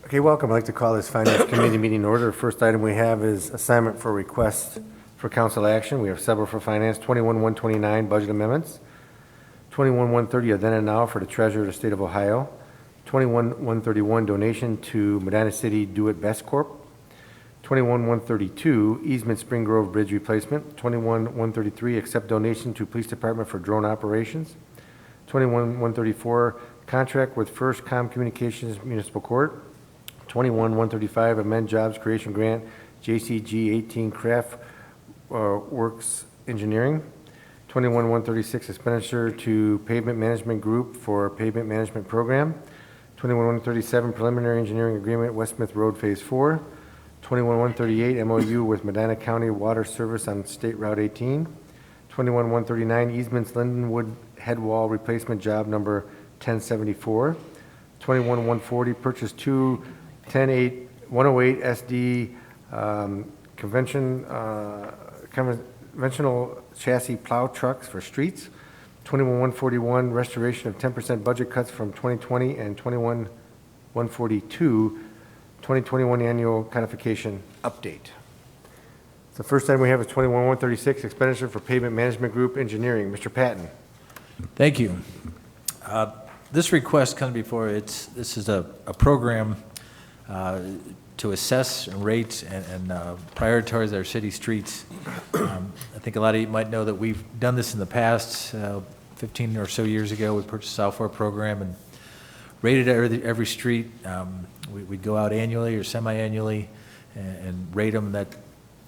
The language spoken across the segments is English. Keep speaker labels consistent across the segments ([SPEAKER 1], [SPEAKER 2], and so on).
[SPEAKER 1] Okay, welcome. I'd like to call this Finance Committee meeting in order. First item we have is assignment for request for council action. We have several for Finance, 21-129 budget amendments, 21-130 then and now for the Treasurer of the State of Ohio, 21-131 donation to Medina City Do It Best Corp., 21-132 easement Spring Grove Bridge replacement, 21-133 accept donation to Police Department for drone operations, 21-134 contract with First Com Communications Municipal Court, 21-135 amend jobs creation grant JCG 18 Craft Works Engineering, 21-136 expenditure to Pavement Management Group for Pavement Management Program, 21-137 preliminary engineering agreement Westmouth Road Phase 4, 21-138 MOU with Medina County Water Service on State Route 18, 21-139 easements Lindenwood Head Wall Replacement Job number 1074, 21-140 purchase two 108 SD conventional chassis plow trucks for streets, 21-141 restoration of 10% budget cuts from 2020, and 21-142 2021 annual codification update. The first item we have is 21-136 expenditure for Pavement Management Group Engineering. Mr. Patton.
[SPEAKER 2] Thank you. This request comes before this is a program to assess and rate and prioritize our city streets. I think a lot of you might know that we've done this in the past. 15 or so years ago, we purchased a software program and rated every street. We'd go out annually or semi-annually and rate them. That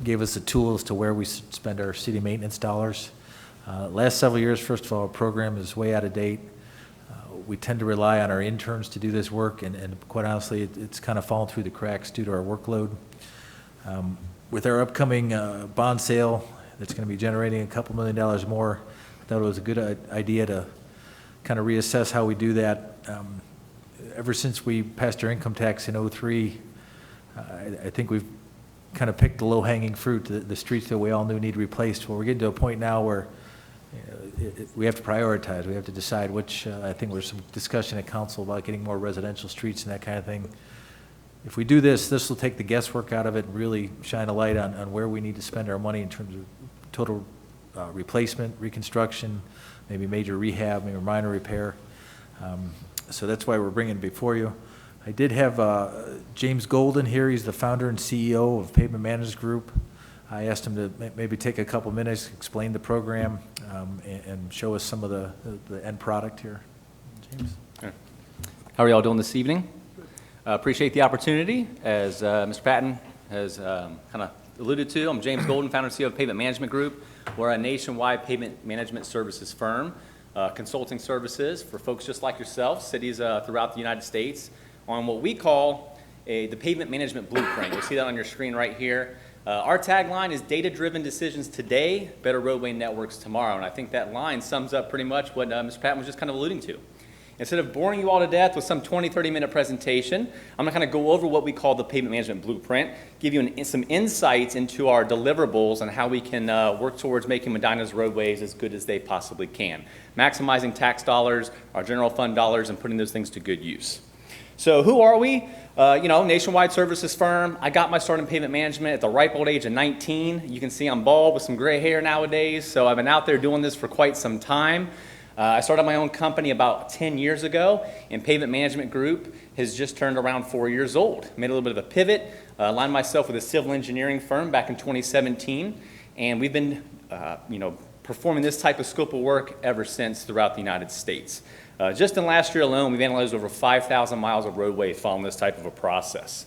[SPEAKER 2] gave us the tools to where we spend our city maintenance dollars. Last several years, first of all, our program is way out of date. We tend to rely on our interns to do this work, and quite honestly, it's kind of fallen through the cracks due to our workload. With our upcoming bond sale that's going to be generating $2 million more, I thought it was a good idea to kind of reassess how we do that. Ever since we passed our income tax in '03, I think we've kind of picked the low-hanging fruit, the streets that we all knew need replaced. Well, we're getting to a point now where we have to prioritize. We have to decide which, I think there's some discussion at council about getting more residential streets and that kind of thing. If we do this will take the guesswork out of it and really shine a light on where we need to spend our money in terms of total replacement, reconstruction, maybe major rehab, maybe minor repair. So that's why we're bringing it before you. I did have James Golden here. He's the founder and CEO of Pavement Management Group. I asked him to maybe take a couple minutes, explain the program, and show us some of the end product here. James?
[SPEAKER 3] How are y'all doing this evening? Appreciate the opportunity. As Mr. Patton has kind of alluded to, I'm James Golden, founder and CEO of Pavement Management Group. We're a nationwide pavement management services firm, consulting services for folks just like yourself, cities throughout the United States, on what we call the pavement management blueprint. You'll see that on your screen right here. Our tagline is data-driven decisions today, better roadway networks tomorrow. And I think that line sums up pretty much what Mr. Patton was just kind of alluding to. Instead of boring you all to death with some 20, 30-minute presentation, I'm going to kind of go over what we call the pavement management blueprint, give you some insights into our deliverables and how we can work towards making Medina's roadways as good as they possibly can, maximizing tax dollars, our general fund dollars, and putting those things to good use. So who are we? Nationwide services firm. I got my start in pavement management at the ripe old age of 19. You can see I'm bald with some gray hair nowadays, so I've been out there doing this for quite some time. I started my own company about 10 years ago, and Pavement Management Group has just turned around 4 years old. Made a little bit of a pivot, aligned myself with a civil engineering firm back in 2017, and we've been performing this type of scope of work ever since throughout the United States. Just in last year alone, we've analyzed over 5,000 miles of roadway following this type of a process.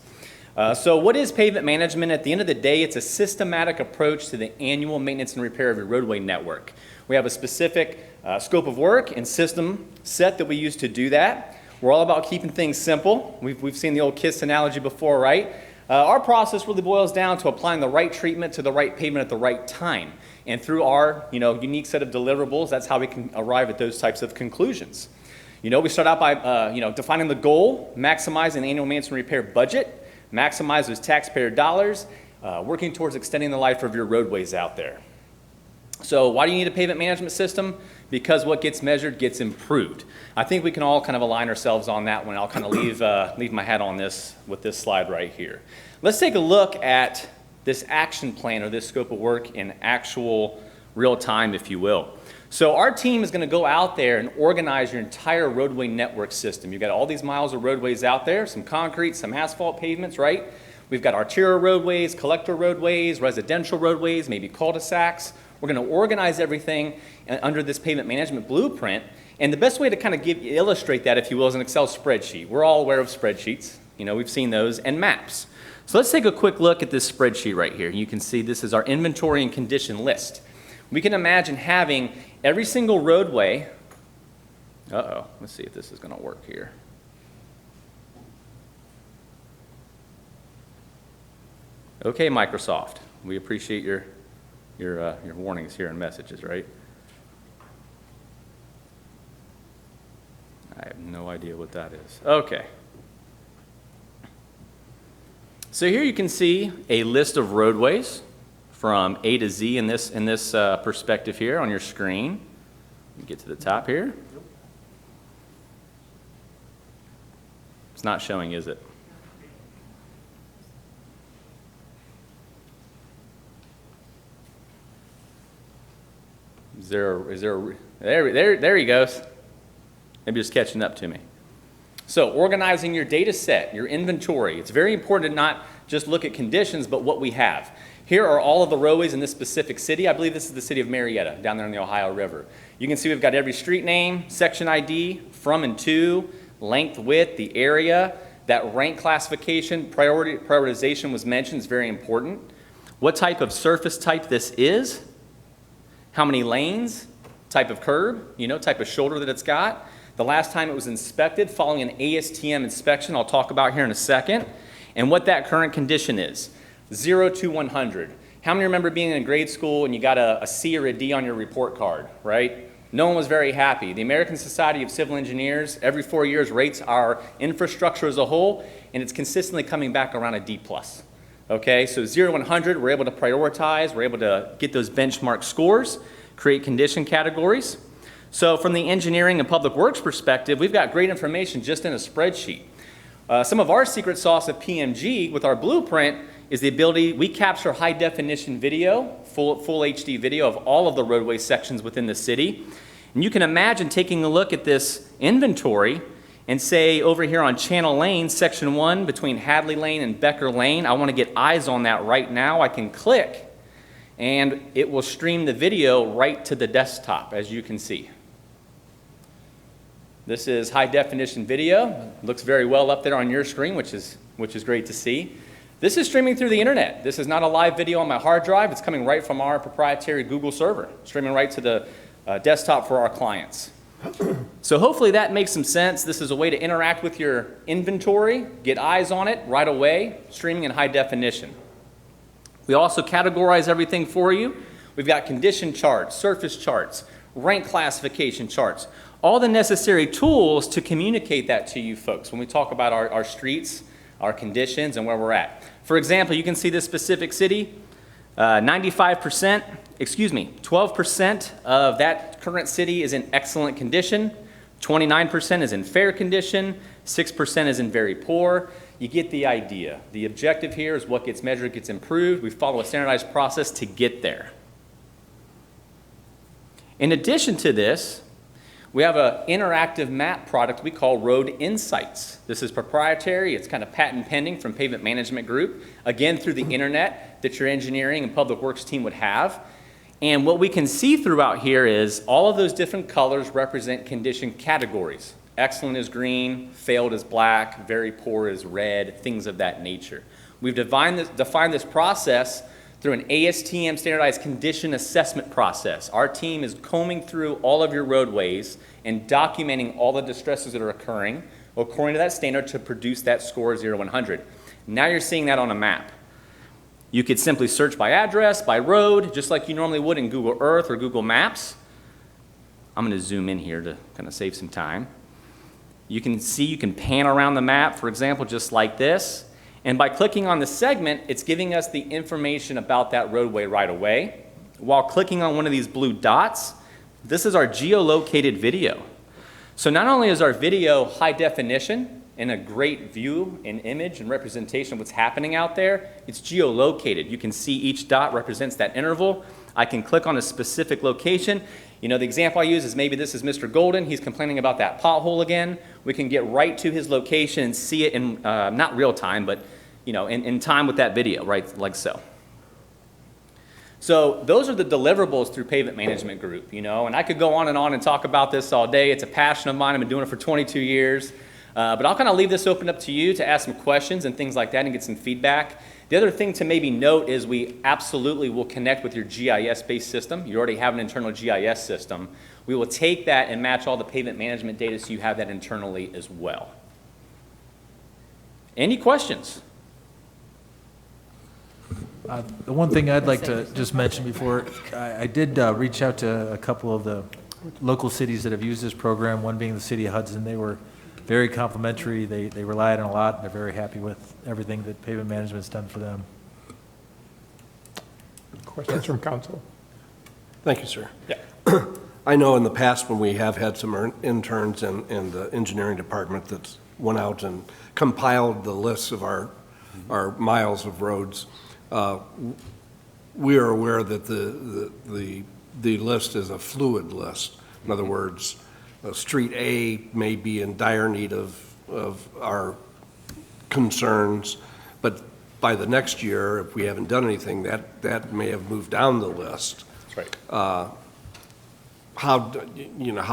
[SPEAKER 3] So what is pavement management? At the end of the day, it's a systematic approach to the annual maintenance and repair of your roadway network. We have a specific scope of work and system set that we use to do that. We're all about keeping things simple. We've seen the old KISS analogy before, right? Our process really boils down to applying the right treatment to the right pavement at the right time. And through our unique set of deliverables, that's how we can arrive at those types of conclusions. We start out by defining the goal, maximizing the annual maintenance and repair budget, maximize those taxpayer dollars, working towards extending the life of your roadways out there. So why do you need a pavement management system? Because what gets measured gets improved. I think we can all kind of align ourselves on that one. I'll kind of leave my hat on this with this slide right here. Let's take a look at this action plan or this scope of work in actual real time, if you will. So our team is going to go out there and organize your entire roadway network system. You've got all these miles of roadways out there, some concrete, some asphalt pavements, right? We've got arterial roadways, collector roadways, residential roadways, maybe cul-de-sacs. We're going to organize everything under this pavement management blueprint. And the best way to kind of illustrate that, if you will, is an Excel spreadsheet. We're all aware of spreadsheets. You know, we've seen those, and maps. So let's take a quick look at this spreadsheet right here. You can see this is our inventory and condition list. We can imagine having every single roadway. Let's see if this is going to work here. Okay, Microsoft, we appreciate your warnings here and messages, right? I have no idea what that is. Okay. So here you can see a list of roadways from A to Z in this perspective here on your screen. You get to the top here. It's not showing, is it? There he goes. Maybe just catching up to me. So organizing your data set, your inventory. It's very important to not just look at conditions, but what we have. Here are all of the roadways in this specific city. I believe this is the city of Marietta, down there in the Ohio River. You can see we've got every street name, section ID, from and to, length, width, the area. That rank classification, prioritization was mentioned, is very important. What type of surface type this is, how many lanes, type of curb, type of shoulder that it's got, the last time it was inspected following an ASTM inspection I'll talk about here in a second, and what that current condition is, 0 to 100. How many remember being in grade school and you got a C or a D on your report card, right? No one was very happy. The American Society of Civil Engineers every 4 years rates our infrastructure as a whole, and it's consistently coming back around a D+. Okay, so 0 to 100, we're able to prioritize, we're able to get those benchmark scores, create condition categories. So from the engineering and public works perspective, we've got great information just in a spreadsheet. Some of our secret sauce at PMG with our blueprint is the ability, we capture high definition video, full HD video of all of the roadway sections within the city. And you can imagine taking a look at this inventory and say over here on Channel Lane, section 1 between Hadley Lane and Becker Lane, I want to get eyes on that right now. I can click and it will stream the video right to the desktop, as you can see. This is high definition video. It looks very well up there on your screen, which is great to see. This is streaming through the internet. This is not a live video on my hard drive. It's coming right from our proprietary Google server, streaming right to the desktop for our clients. So hopefully that makes some sense. This is a way to interact with your inventory, get eyes on it right away, streaming in high definition. We also categorize everything for you. We've got condition charts, surface charts, rank classification charts, all the necessary tools to communicate that to you folks when we talk about our streets, our conditions, and where we're at. For example, you can see this specific city, 12% of that current city is in excellent condition, 29% is in fair condition, 6% is in very poor. You get the idea. The objective here is what gets measured gets improved. We follow a standardized process to get there. In addition to this, we have an interactive map product we call Road Insights. This is proprietary. It's kind of patent pending from Pavement Management Group, again through the internet that your engineering and public works team would have. And what we can see throughout here is all of those different colors represent condition categories. Excellent is green, failed is black, very poor is red, things of that nature. We've defined this process through an ASTM standardized condition assessment process. Our team is combing through all of your roadways and documenting all the distresses that are occurring according to that standard to produce that score 0 to 100. Now you're seeing that on a map. You could simply search by address, by road, just like you normally would in Google Earth or Google Maps. I'm going to zoom in here to kind of save some time. You can see, you can pan around the map, for example, just like this. And by clicking on the segment, it's giving us the information about that roadway right away. while clicking on one of these blue dots, this is our geolocated video. So not only is our video high definition and a great view and image and representation of what's happening out there, it's geolocated. You can see each dot represents that interval. I can click on a specific location. You know, the example I use is maybe this is Mr. Golden. He's complaining about that pothole again. We can get right to his location and see it in, not real time, but you know, in time with that video, right, like so. So those are the deliverables through Pavement Management Group, you know, and I could go on and talk about this all day. It's a passion of mine. I've been doing it for 22 years. But I'll kind of leave this open up to you to ask some questions and things like that and get some feedback. The other thing to maybe note is we absolutely will connect with your GIS-based system. You already have an internal GIS system. We will take that and match all the pavement management data so you have that internally as well. Any questions?
[SPEAKER 2] The one thing I'd like to just mention before, I did reach out to a couple of the local cities that have used this program, one being the city of Hudson. They were very complimentary. They relied on a lot. And they're very happy with everything that pavement management's done for them.
[SPEAKER 4] Questions from council?
[SPEAKER 5] Thank you, sir.
[SPEAKER 3] Yeah.
[SPEAKER 5] I know in the past when we have had some interns in the engineering department that went out and compiled the lists of our miles of roads, we are aware that the list is a fluid list. In other words, Street A may be in dire need of our concerns, but by the next year, if we haven't done anything, that may have moved down the list.
[SPEAKER 3] That's right.
[SPEAKER 5] How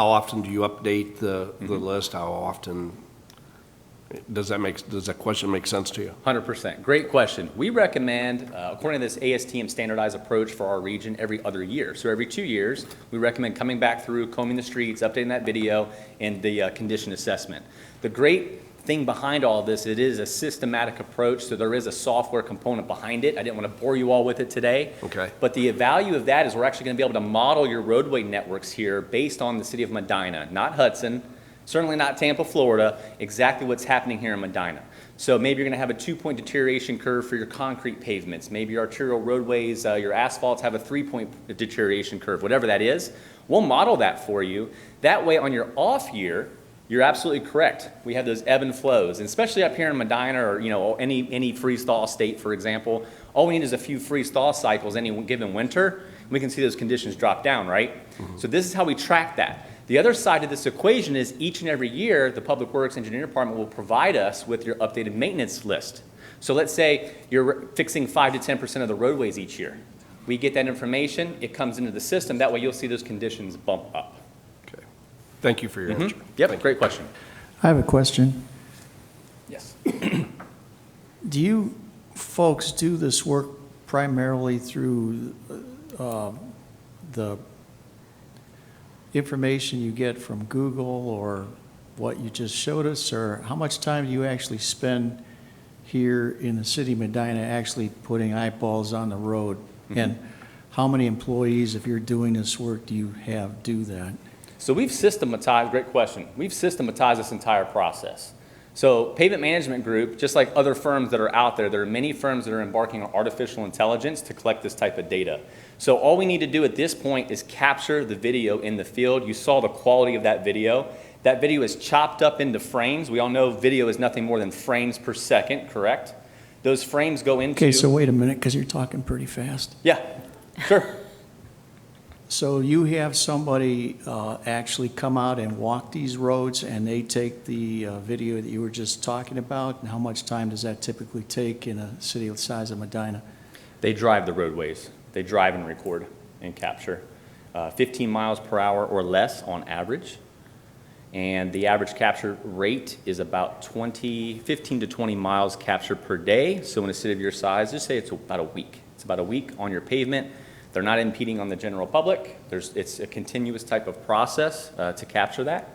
[SPEAKER 5] often do you update the list? How often does that question make sense to you?
[SPEAKER 3] 100%. Great question. We recommend, according to this ASTM standardized approach for our region, every other year. So every 2 years, we recommend coming back through, combing the streets, updating that video, and the condition assessment. The great thing behind all of this, it is a systematic approach, so there is a software component behind it. I didn't want to bore you all with it today.
[SPEAKER 5] Okay.
[SPEAKER 3] But the value of that is we're actually going to be able to model your roadway networks here based on the city of Medina, not Hudson, certainly not Tampa, Florida, exactly what's happening here in Medina. So maybe you're going to have a 2-point deterioration curve for your concrete pavements. Maybe your arterial roadways, your asphalts have a 3-point deterioration curve, whatever that is. We'll model that for you. That way on your off year, you're absolutely correct. We have those ebb and flows, and especially up here in Medina or any freeze-thaw state, for example. All we need is a few freeze-thaw cycles any given winter. We can see those conditions drop down, right? Mm-hmm. So this is how we track that. The other side of this equation is each and every year, the Public Works Engineering Department will provide us with your updated maintenance list. So let's say you're fixing 5 to 10% of the roadways each year. We get that information, it comes into the system, that way you'll see those conditions bump up.
[SPEAKER 5] Okay. Thank you for your answer.
[SPEAKER 3] Yep, great question.
[SPEAKER 6] I have a question.
[SPEAKER 3] Yes.
[SPEAKER 6] Do you folks do this work primarily through the information you get from Google or what you just showed us, or how much time do you actually spend here in the city of Medina actually putting eyeballs on the road? Mm-hmm. And how many employees, if you're doing this work, do you have do that?
[SPEAKER 3] So we've systematized, great question, we've systematized this entire process. So Pavement Management Group, just like other firms that are out there, there are many firms that are embarking on artificial intelligence to collect this type of data. So all we need to do at this point is capture the video in the field. You saw the quality of that video. That video is chopped up into frames. We all know video is nothing more than frames per second, correct? Those frames go into...
[SPEAKER 6] Okay, so wait a minute, because you're talking pretty fast.
[SPEAKER 3] Yeah, sure.
[SPEAKER 6] So you have somebody actually come out and walk these roads, and they take the video that you were just talking about, and how much time does that typically take in a city the size of Medina?
[SPEAKER 3] They drive the roadways. They drive and record and capture 15 miles per hour or less on average. And the average capture rate is about 15 to 20 miles captured per day. So in a city of your size, just say it's about a week. It's about a week on your pavement. They're not impeding on the general public. It's a continuous type of process to capture that.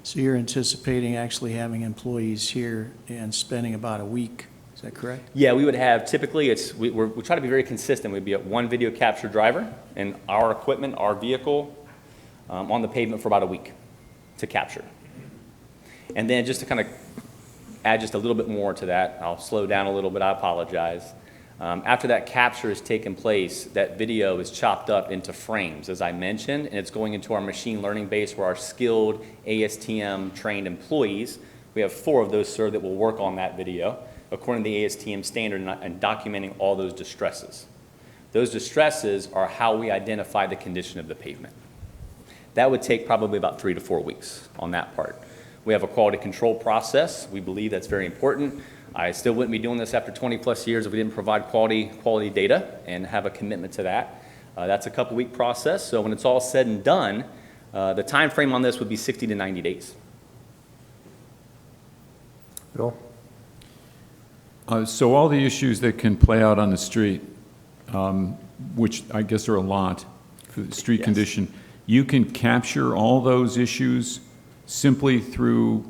[SPEAKER 6] So you're anticipating actually having employees here and spending about a week, is that correct?
[SPEAKER 3] Yeah, we would have, typically we try to be very consistent. We'd be at one video capture driver and our equipment, our vehicle on the pavement for about a week to capture. And then just to kind of add just a little bit more to that, I'll slow down a little bit, I apologize. After that capture has taken place, that video is chopped up into frames, as I mentioned, and it's going into our machine learning base where our skilled ASTM trained employees, we have 4 of those, sir, that will work on that video according to the ASTM standard and documenting all those distresses. Those distresses are how we identify the condition of the pavement. That would take probably about 3 to 4 weeks on that part. We have a quality control process. We believe that's very important. I still wouldn't be doing this after 20 plus years if we didn't provide quality data and have a commitment to that. That's a couple-week process. So when it's all said and done, the time frame on this would be 60 to 90 days.
[SPEAKER 1] Bill?
[SPEAKER 4] So all the issues that can play out on the street, which I guess are a lot, for the street
[SPEAKER 3] Yes.
[SPEAKER 4] condition, you can capture all those issues simply through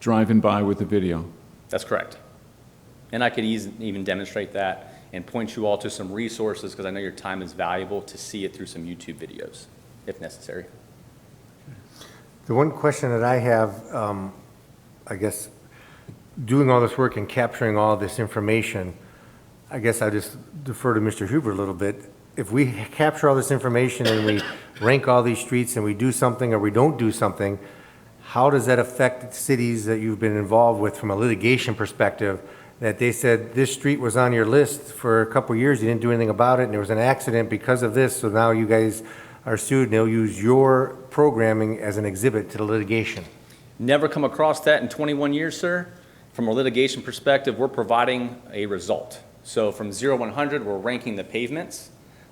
[SPEAKER 4] driving by with the video.
[SPEAKER 3] That's correct. And I could even demonstrate that and point you all to some resources because I know your time is valuable to see it through some YouTube videos, if necessary.
[SPEAKER 1] The one question that I have, I guess, doing all this work and capturing all this information, I guess I just defer to Mr. Huber a little bit. If we capture all this information and we rank all these streets and we do something or we don't do something, how does that affect cities that you've been involved with from a litigation perspective, that they said this street was on your list for a couple of years, you didn't do anything about it, and there was an accident because of this, so now you guys are sued and they'll use your programming as an exhibit to the litigation?
[SPEAKER 3] Never come across that in 21 years, sir. From a litigation perspective, we're providing a result. So from 0 to 100, we're ranking the pavements.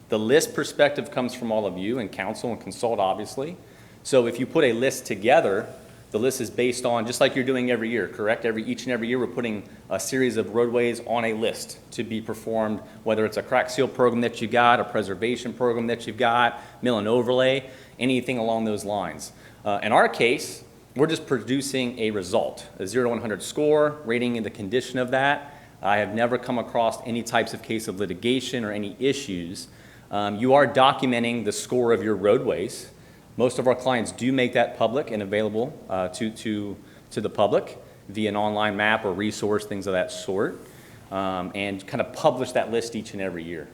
[SPEAKER 3] The list perspective comes from all of you and counsel and consult, obviously. So if you put a list together, the list is based on, just like you're doing every year, correct? Each and every year, we're putting a series of roadways on a list to be performed, whether it's a crack seal program that you got, a preservation program that you've got, mill and overlay, anything along those lines. In our case, we're just producing a result, a 0 to 100 score, rating in the condition of that. I have never come across any types of case of litigation or any issues. You are documenting the score of your roadways. Most of our clients do make that public and available to the public via an online map or resource, things of that sort, and kind of publish that list each and every year.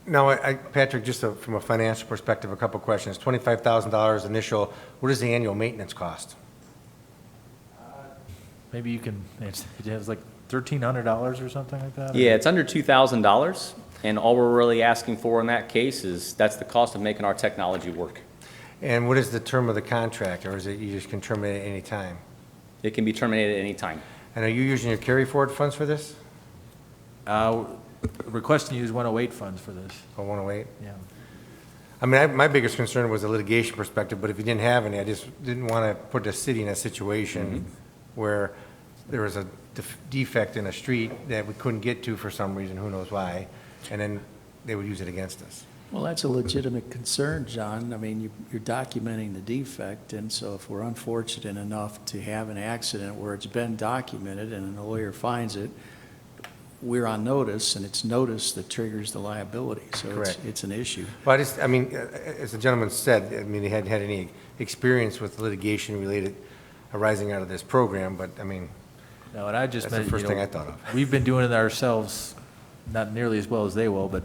[SPEAKER 1] Now, Patrick, just from a financial perspective, a couple of questions. $25,000 initial, what is the annual maintenance cost?
[SPEAKER 2] Maybe you can, it has like $1,300 or something like that?
[SPEAKER 3] Yeah, it's under $2,000, and all we're really asking for in that case is that's the cost of making our technology work.
[SPEAKER 1] And what is the term of the contract, or is it you just can terminate at any time?
[SPEAKER 3] It can be terminated at any time.
[SPEAKER 1] And are you using your carry forward funds for this?
[SPEAKER 2] Requesting to use 108 funds for this,
[SPEAKER 1] Or 108?
[SPEAKER 2] yeah.
[SPEAKER 1] I mean, my biggest concern was the litigation perspective, but if you didn't have any, I just didn't want to put the city in a situation where there was a defect in a street that we couldn't get to for some reason, who knows why, and then they would use it against us.
[SPEAKER 6] Well, that's a legitimate concern, John. I mean, you're documenting the defect, and so if we're unfortunate enough to have an accident where it's been documented and a lawyer finds it, we're on notice, and it's notice that triggers the liability, so
[SPEAKER 1] Correct.
[SPEAKER 6] it's an issue.
[SPEAKER 1] Well, I mean, as the gentleman said, I mean, he hadn't had any experience with litigation related arising out of this program, but I mean,
[SPEAKER 2] No, and I just
[SPEAKER 1] that's the
[SPEAKER 2] meant,
[SPEAKER 1] first
[SPEAKER 2] you
[SPEAKER 1] thing
[SPEAKER 2] know,
[SPEAKER 1] I thought of.
[SPEAKER 2] we've been doing it ourselves, not nearly as well as they will, but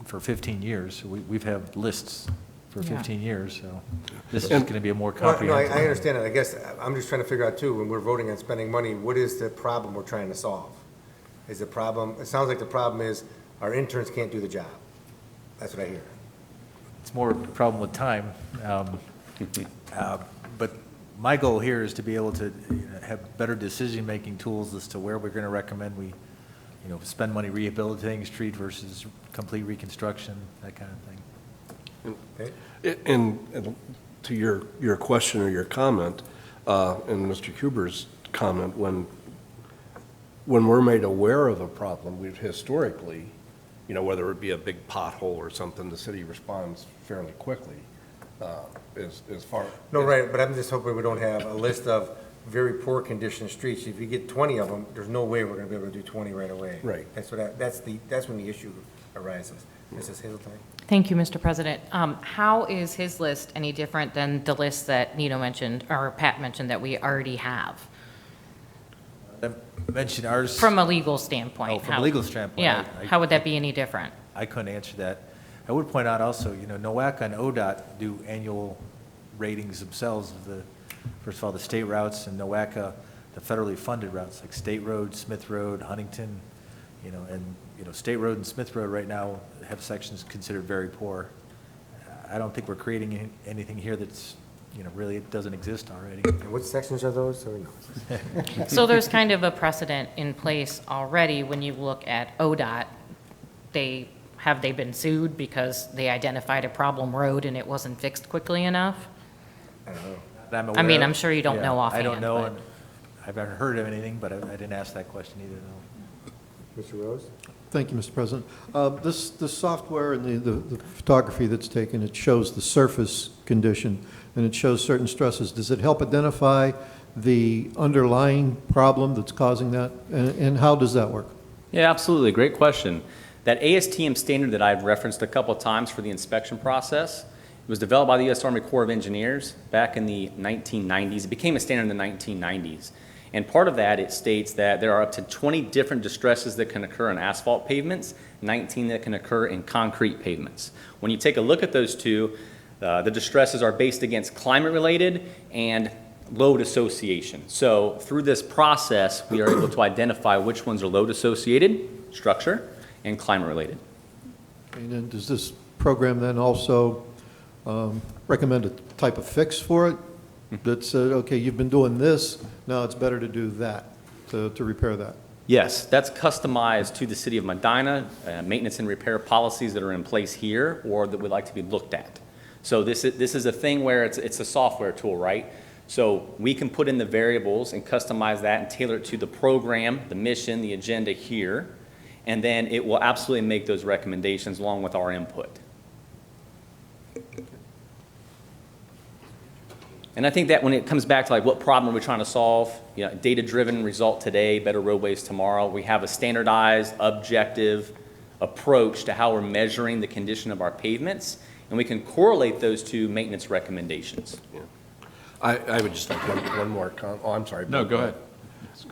[SPEAKER 2] for 15 years. We've had lists for 15 years, so this is going to be a more
[SPEAKER 1] Well, no,
[SPEAKER 2] comprehensive.
[SPEAKER 1] I understand it. I guess I'm just trying to figure out too, when we're voting on spending money, what is the problem we're trying to solve? Is the problem, it sounds like the problem is our interns can't do the job. That's what I hear.
[SPEAKER 2] It's more a problem with time. But my goal here is to be able to have better decision-making tools as to where we're going to recommend we, spend money rehabilitating a street versus complete reconstruction, that kind of thing.
[SPEAKER 1] Okay?
[SPEAKER 5] And to your question or your comment, and Mr. Huber's comment, when we're made aware of a problem, we've historically, whether it be a big pothole or something, the city responds fairly quickly, as far.
[SPEAKER 1] No, right, but I'm just hoping we don't have a list of very poor condition streets. If you get 20 of them, there's no way we're gonna be able to do 20 right away.
[SPEAKER 5] Right.
[SPEAKER 1] That's when the issue arises. Mrs. Hazelton?
[SPEAKER 7] Thank you, Mr. President. How is his list any different than the list that Nito mentioned, or Pat mentioned, that we already have?
[SPEAKER 2] I mentioned ours.
[SPEAKER 7] From a legal standpoint?
[SPEAKER 2] Oh, from a
[SPEAKER 7] how-
[SPEAKER 2] legal standpoint,
[SPEAKER 7] Yeah,
[SPEAKER 2] I-
[SPEAKER 7] how would that be any different?
[SPEAKER 2] I couldn't answer that. I would point out also, NOACA and ODOT do annual ratings themselves of the, first of all, the state routes, and NOACA, the federally funded routes, like State Road, Smith Road, Huntington, State Road and Smith Road right now have sections considered very poor. I don't think we're creating anything here that's, really it doesn't exist already.
[SPEAKER 1] And what sections are those? Or no?
[SPEAKER 7] So there's kind of a precedent in place already when you look at ODOT. Have they been sued because they identified a problem road and it wasn't fixed quickly enough?
[SPEAKER 2] That I'm
[SPEAKER 7] I mean,
[SPEAKER 2] aware of.
[SPEAKER 7] I'm sure you don't
[SPEAKER 2] Yeah,
[SPEAKER 7] know
[SPEAKER 2] I
[SPEAKER 7] offhand,
[SPEAKER 2] don't know,
[SPEAKER 7] but-
[SPEAKER 2] and I've never heard of anything, but I didn't ask that question either, though.
[SPEAKER 1] Mr. Rose?
[SPEAKER 8] Thank you, Mr. President. This software and the photography that's taken, it shows the surface condition, and it shows certain stresses. Does it help identify the underlying problem that's causing that, and how does that work?
[SPEAKER 3] Yeah, absolutely. Great question. That ASTM standard that I've referenced a couple of times for the inspection process, it was developed by the U.S. Army Corps of Engineers back in the 1990s. It became a standard in the 1990s. And part of that, it states that there are up to 20 different distresses that can occur in asphalt pavements, 19 that can occur in concrete pavements. When you take a look at those two, the distresses are based against climate-related and load association. So through this process, we are able to identify which ones are load-associated, structure, and climate-related.
[SPEAKER 8] And then does this program then also recommend a type of fix for it? That said, okay, you've been doing this, now it's better to do that, to repair that?
[SPEAKER 3] Yes, that's customized to the city of Medina, maintenance and repair policies that are in place here or that would like to be looked at. So this is a thing where it's a software tool, right? So we can put in the variables and customize that and tailor it to the program, the mission, the agenda here, and then it will absolutely make those recommendations along with our input. And I think that when it comes back to like what problem are we trying to solve, data-driven result today, better roadways tomorrow, we have a standardized, objective approach to how we're measuring the condition of our pavements, and we can correlate those to maintenance recommendations.
[SPEAKER 5] Yeah. I would just like one more I'm sorry.
[SPEAKER 4] No, go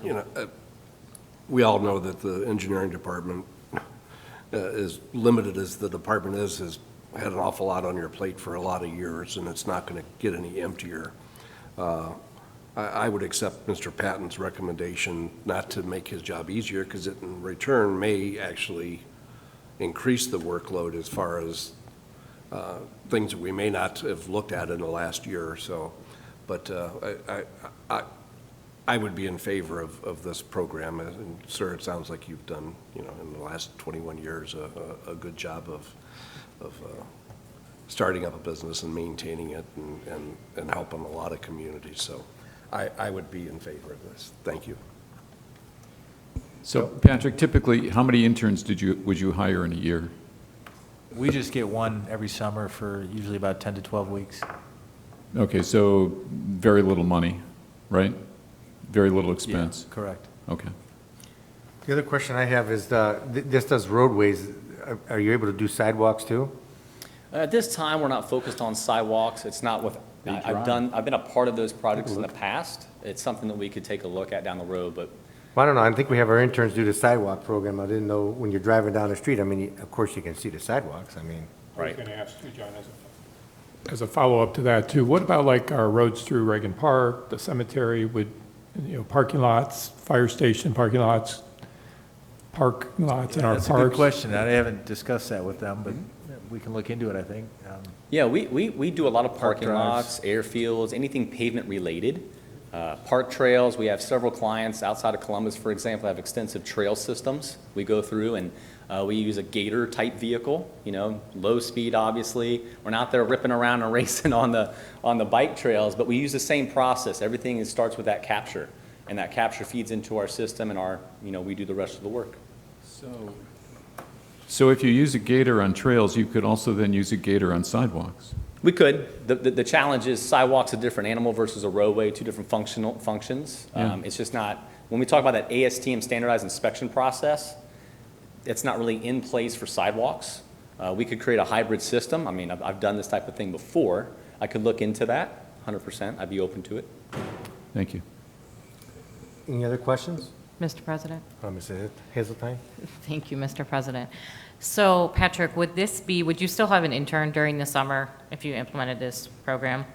[SPEAKER 4] ahead.
[SPEAKER 5] We all know that the engineering department, as limited as the department is, has had an awful lot on your plate for a lot of years, and it's not going to get any emptier. I would accept Mr. Patton's recommendation not to make his job easier, because it in return may actually increase the workload as far as things that we may not have looked at in the last year or so. But I would be in favor of this program. And sir, it sounds like you've done, in the last 21 years, a good job of starting up a business and maintaining it and helping a lot of communities. So I would be in favor of this. Thank you.
[SPEAKER 4] So Patrick, typically, how many interns would you hire in a year?
[SPEAKER 2] We just get one every summer for usually about 10 to 12 weeks.
[SPEAKER 4] Okay, so very little money, right? Very little expense?
[SPEAKER 2] Yeah, correct.
[SPEAKER 4] Okay.
[SPEAKER 1] The other question I have is, this does roadways. Are you able to do sidewalks too?
[SPEAKER 3] At this time, we're not focused on sidewalks. It's not with, I've been a part of those projects in the past. It's something that we could take a look at down the road, but
[SPEAKER 1] Well, I don't know. I think we have our interns do the sidewalk program. I didn't know when you're driving down the street, I mean, of course you can see the sidewalks. I mean,
[SPEAKER 9] I was going to ask you, John, as a follow-up to that too, what about like our roads through Reagan Park, the cemetery with, parking lots, fire station parking lots in our parks?
[SPEAKER 2] That's a good question. I haven't discussed that with them, but we can look into it, I think.
[SPEAKER 3] yeah, we do a lot of parking
[SPEAKER 2] drives.
[SPEAKER 3] lots, airfields, anything pavement related. Park trails, we have several clients outside of Columbus, for example, have extensive trail systems we go through, and we use a gator type vehicle, low speed, obviously. We're not there ripping around and racing on the bike trails, but we use the same process. Everything starts with that capture, and that capture feeds into our system, and we do the rest of the work.
[SPEAKER 4] So if you use a gator on trails, you could also then use a gator on sidewalks?
[SPEAKER 3] We could. The challenge is sidewalk's a different animal versus a roadway, two different functions.
[SPEAKER 4] Yeah.
[SPEAKER 3] It's just not, when we talk about that ASTM standardized inspection process, it's not really in place for sidewalks. We could create a hybrid system. I mean, I've done this type of thing before. I could look into that, 100%. I'd be open to it.
[SPEAKER 4] Thank you.
[SPEAKER 1] any other questions?
[SPEAKER 7] Mr. President?
[SPEAKER 1] Mrs. Hazeltine?
[SPEAKER 7] Thank you, Mr. President. So Patrick, would you still have an intern during the summer if you implemented this program?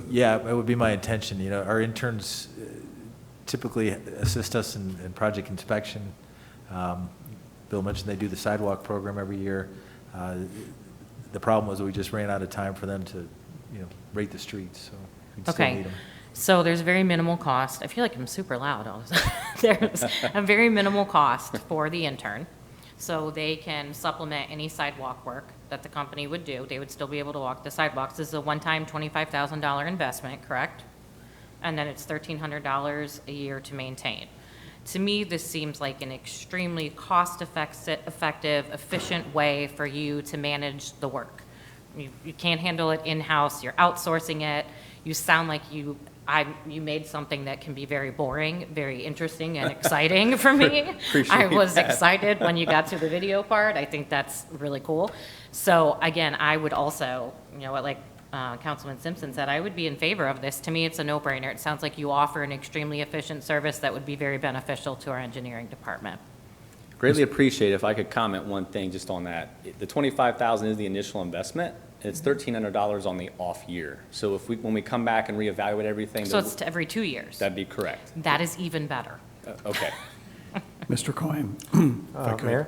[SPEAKER 2] Yeah, it would be my intention. You know, our interns typically assist us in project inspection. Bill mentioned they do the sidewalk program every year. The problem was we just ran out of time for them to, rate the streets, so we'd still need
[SPEAKER 7] Okay,
[SPEAKER 2] them.
[SPEAKER 7] so there's very minimal cost. I feel like I'm super loud all the time. There's a very minimal cost for the intern. So they can supplement any sidewalk work that the company would do. They would still be able to walk the sidewalks. This is a one-time $25,000 investment, correct? And then it's $1,300 a year to maintain. To me, this seems like an extremely cost-effective, efficient way for you to manage the work. You can't handle it in-house, you're outsourcing it. You sound like you made something that can be very boring, very interesting and exciting for me. I was excited when you got to the video part. I think that's really cool. So again, I would also, like Councilman Simpson said, I would be in favor of this. To me, it's a no-brainer. It sounds like you offer an extremely efficient service that would be very beneficial to our engineering department.
[SPEAKER 3] Greatly appreciate if I could comment one thing just on that. The $25,000 is the initial investment. It's $1,300 on the off year. So when we come back and reevaluate everything.
[SPEAKER 7] So it's every 2 years.
[SPEAKER 3] That'd be correct.
[SPEAKER 7] That is even better.
[SPEAKER 3] Okay.
[SPEAKER 10] Mr. Coyne, if I could.
[SPEAKER 1] Mayor?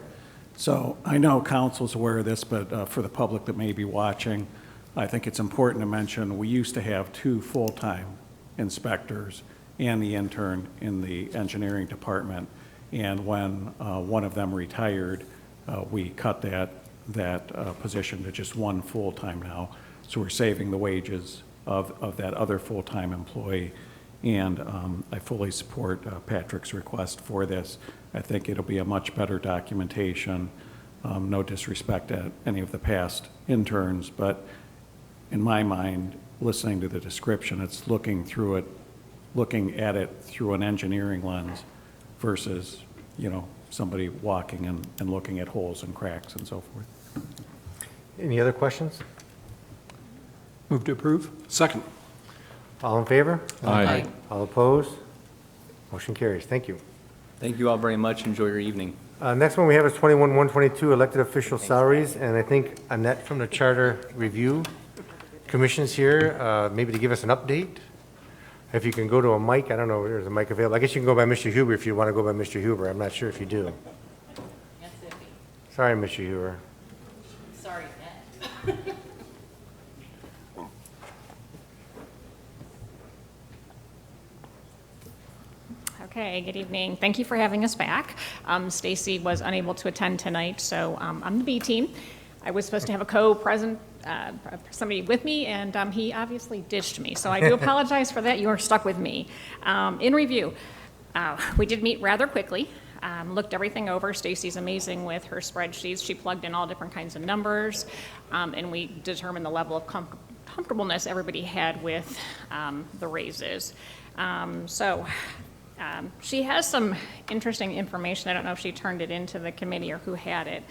[SPEAKER 10] So I know council's aware of this, but for the public that may be watching, I think it's important to mention, we used to have 2 full-time inspectors and the intern in the engineering department. And when one of them retired, we cut that position to just 1 full-time now. So we're saving the wages of that other full-time employee. And I fully support Patrick's request for this. I think it'll be a much better documentation. No disrespect to any of the past interns, but in my mind, listening to the description, it's looking at it through an engineering lens versus, somebody walking and looking at holes and cracks and so forth.
[SPEAKER 1] Any other questions?
[SPEAKER 9] Move to approve?
[SPEAKER 5] Second.
[SPEAKER 1] All in favor?
[SPEAKER 4] Aye.
[SPEAKER 1] All opposed? Motion carries. Thank you.
[SPEAKER 3] Thank you all very much. Enjoy your evening.
[SPEAKER 1] Next one we have is 21-122, elected official salaries, and I think Annette from the Charter Review Commission's here, maybe to give us an update. If you can go to a mic, I don't know if there's a mic available. I guess you can go by Mr. Huber if you want to go by Mr. Huber. I'm not sure if you do. Sorry, Mr. Huber.
[SPEAKER 7] Sorry, Ned.
[SPEAKER 11] Okay, good evening. Thank you for having us back. Stacy was unable to attend tonight, so I'm the B team. I was supposed to have a co-present, somebody with me, and he obviously ditched me. So I do apologize for that. You are stuck with me. In review, we did meet rather quickly. Looked everything over. Stacy's amazing with her spreadsheets. She plugged in all different kinds of numbers, and we determined the level of comfortableness everybody had with the raises. She has some interesting information. I don't know if she turned it into the committee or who had it.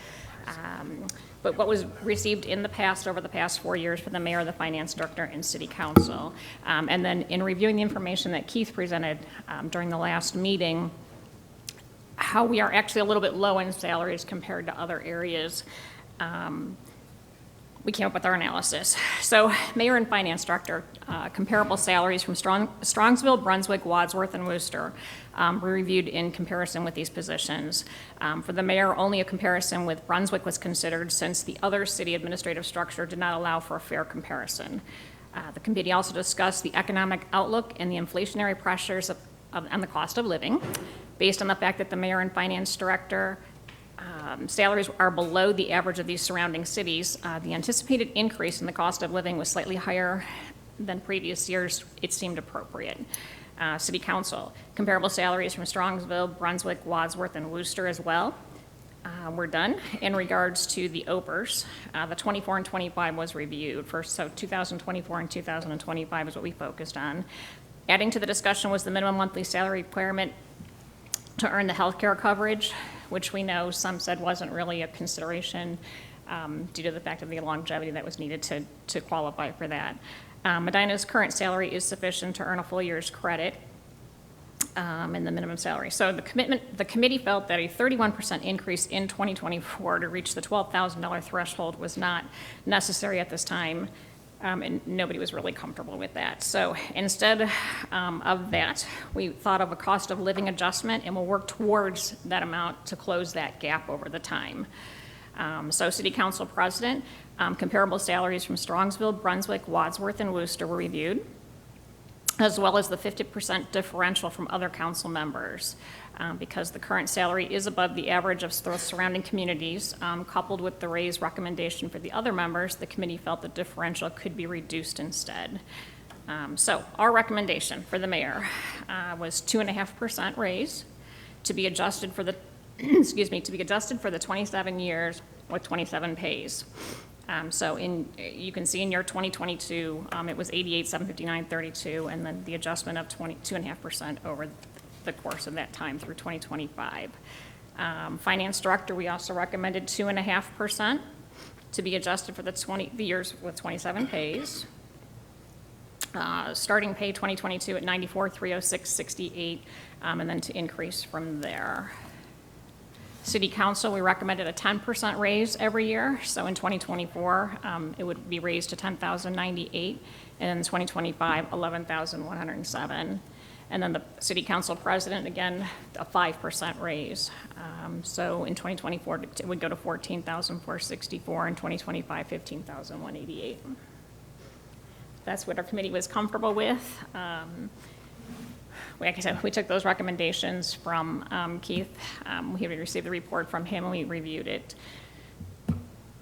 [SPEAKER 11] But what was received in the past, over the past 4 years for the mayor, the finance director, and city council. And then in reviewing the information that Keith presented during the last meeting, how we are actually a little bit low in salaries compared to other areas. We came up with our analysis. So mayor and finance director, comparable salaries from Strongsville, Brunswick, Wadsworth, and Worcester were reviewed in comparison with these positions. For the mayor, only a comparison with Brunswick was considered since the other city administrative structure did not allow for a fair comparison. The committee also discussed the economic outlook and the inflationary pressures on the cost of living, based on the fact that the mayor and finance director salaries are below the average of these surrounding cities. The anticipated increase in the cost of living was slightly higher than previous years. It seemed appropriate. City council, comparable salaries from Strongsville, Brunswick, Wadsworth, and Worcester as well. We're done. In regards to the OPERS, the 24 and 25 was reviewed first, so 2024 and 2025 is what we focused on. Adding to the discussion was the minimum monthly salary requirement to earn the health care coverage, which we know some said wasn't really a consideration due to the fact of the longevity that was needed to qualify for that. Medina's current salary is sufficient to earn a full year's credit. in the minimum salary. So the committee felt that a 31% increase in 2024 to reach the $12,000 threshold was not necessary at this time, and nobody was really comfortable with that. So instead of that, we thought of a cost of living adjustment, and we'll work towards that amount to close that gap over the time. So City Council President, comparable salaries from Strongsville, Brunswick, Wadsworth, and Worcester were reviewed, as well as the 50% differential from other council members. Because the current salary is above the average of the surrounding communities, coupled with the raise recommendation for the other members, the committee felt the differential could be reduced instead. So our recommendation for the mayor was 2.5% raise to be adjusted for the, excuse me, to be adjusted for the 27 years with 27 pays. So you can see in year 2022, it was 88,759.32, and then the adjustment of 2.5% over the course of that time through 2025. Finance director, we also recommended 2.5% to be adjusted for the years with 27 pays. Starting pay 2022 at 94,306.68, and then to increase from there. City council, we recommended a 10% raise every year. So in 2024, it would be raised to 10,098, and in 2025, 11,107. And then the city council president, again, a 5% raise. So in 2024, it would go to 14,464, in 2025, 15,188. That's what our committee was comfortable with. Like I said, we took those recommendations from Keith. We received the report from him, and we reviewed it.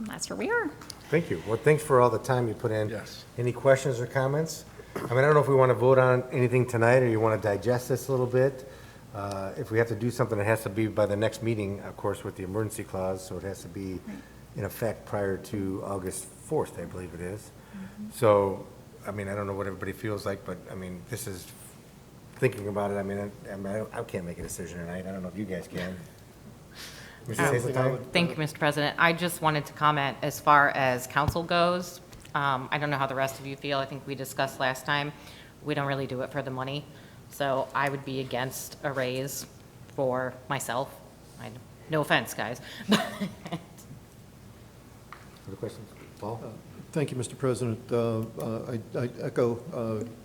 [SPEAKER 11] That's where we are.
[SPEAKER 1] Thank you. Well, thanks for all the time you put in.
[SPEAKER 5] Yes.
[SPEAKER 1] Any questions or comments? I mean, I don't know if we want to vote on anything tonight, or you want to digest this a little bit. If we have to do something, it has to be by the next meeting, of course, with the emergency clause, so it has to be in effect prior to August 4th, I believe it is. So, I mean, I don't know what everybody feels like, but, I mean, this is, thinking about it, I mean, I can't make a decision tonight. I don't know if you guys can. Mrs. Hazeltine?
[SPEAKER 7] Thank you, Mr. President. I just wanted to comment as far as council goes. I don't know how the rest of you feel. I think we discussed last time. We don't really do it for the money. So I would be against a raise for myself. No offense, guys.
[SPEAKER 1] Other questions? Paul?
[SPEAKER 8] Thank you, Mr. President. I echo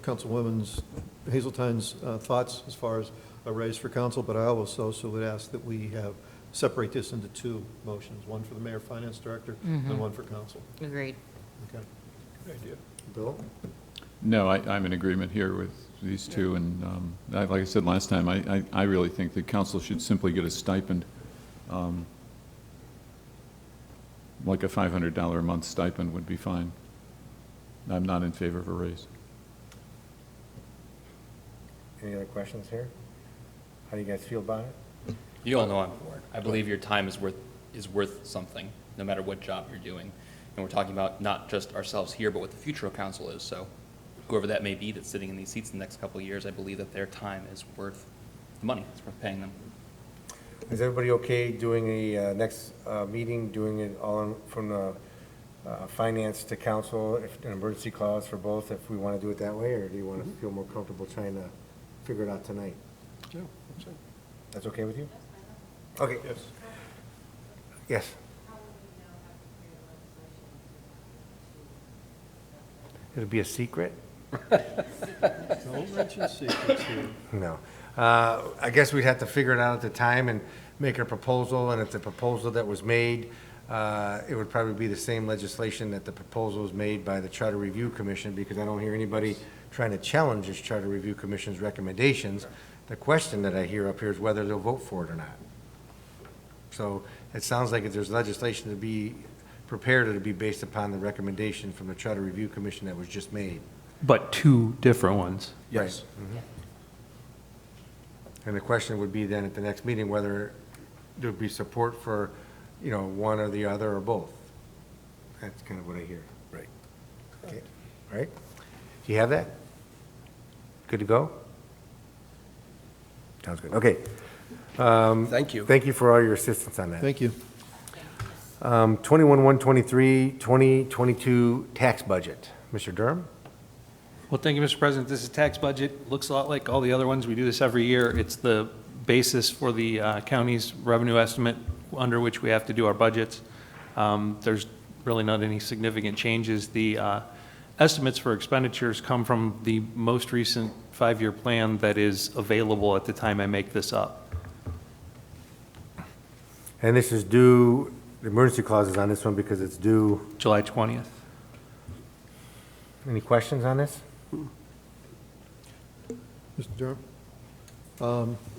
[SPEAKER 8] Councilwoman Hazeltine's thoughts as far as a raise for council, but I also would ask that we separate this into two motions, one for the mayor, finance director, and one for council.
[SPEAKER 7] Agreed.
[SPEAKER 8] Okay.
[SPEAKER 9] Good idea.
[SPEAKER 1] Bill?
[SPEAKER 4] No, I'm in agreement here with these two, and like I said last time, I really think the council should simply get a stipend, like a $500 a month stipend would be fine. I'm not in favor of a raise.
[SPEAKER 1] Any other questions here? How do you guys feel about it?
[SPEAKER 12] You all know I'm for it. I believe your time is worth something, no matter what job you're doing. And we're talking about not just ourselves here, but what the future of council is. So whoever that may be that's sitting in these seats in the next couple of years, I believe that their time is worth the money. It's worth paying them.
[SPEAKER 1] Is everybody okay doing a next meeting, doing it all from the finance to council, if an emergency clause for both, if we want to do it that way, or do you want to feel more comfortable trying to figure it out tonight?
[SPEAKER 5] Yeah, that's it.
[SPEAKER 1] That's okay with you? Okay.
[SPEAKER 5] Yes.
[SPEAKER 1] Yes. It'll be a secret?
[SPEAKER 8] Don't mention secrets here.
[SPEAKER 1] No. I guess we'd have to figure it out at the time and make a proposal, and if the proposal that was made, it would probably be the same legislation that the proposal was made by the Charter Review Commission, because I don't hear anybody trying to challenge this Charter Review Commission's recommendations. The question that I hear up here is whether they'll vote for it or not. So it sounds like if there's legislation to be prepared, it'll be based upon the recommendation from the Charter Review Commission that was just made.
[SPEAKER 13] But two different ones.
[SPEAKER 1] Yes. And the question would be then at the next meeting whether there'd be support for, one or the other or both. That's kind of what I hear.
[SPEAKER 5] Right.
[SPEAKER 1] Okay, all right. Do you have that? Good to go? Sounds good. Okay.
[SPEAKER 5] Thank you.
[SPEAKER 1] Thank you for all your assistance on that.
[SPEAKER 8] Thank you.
[SPEAKER 1] 21-123, 2022 tax budget. Mr. Durham?
[SPEAKER 13] Well, thank you, Mr. President. This is tax budget. Looks a lot like all the other ones. We do this every year. It's the basis for the county's revenue estimate under which we have to do our budgets. There's really not any significant changes. The estimates for expenditures come from the most recent 5-year plan that is available at the time I make this up.
[SPEAKER 1] And this is due, the emergency clause is on this one because it's due.
[SPEAKER 13] July 20th.
[SPEAKER 1] Any questions on this?
[SPEAKER 8] Mr. Durham?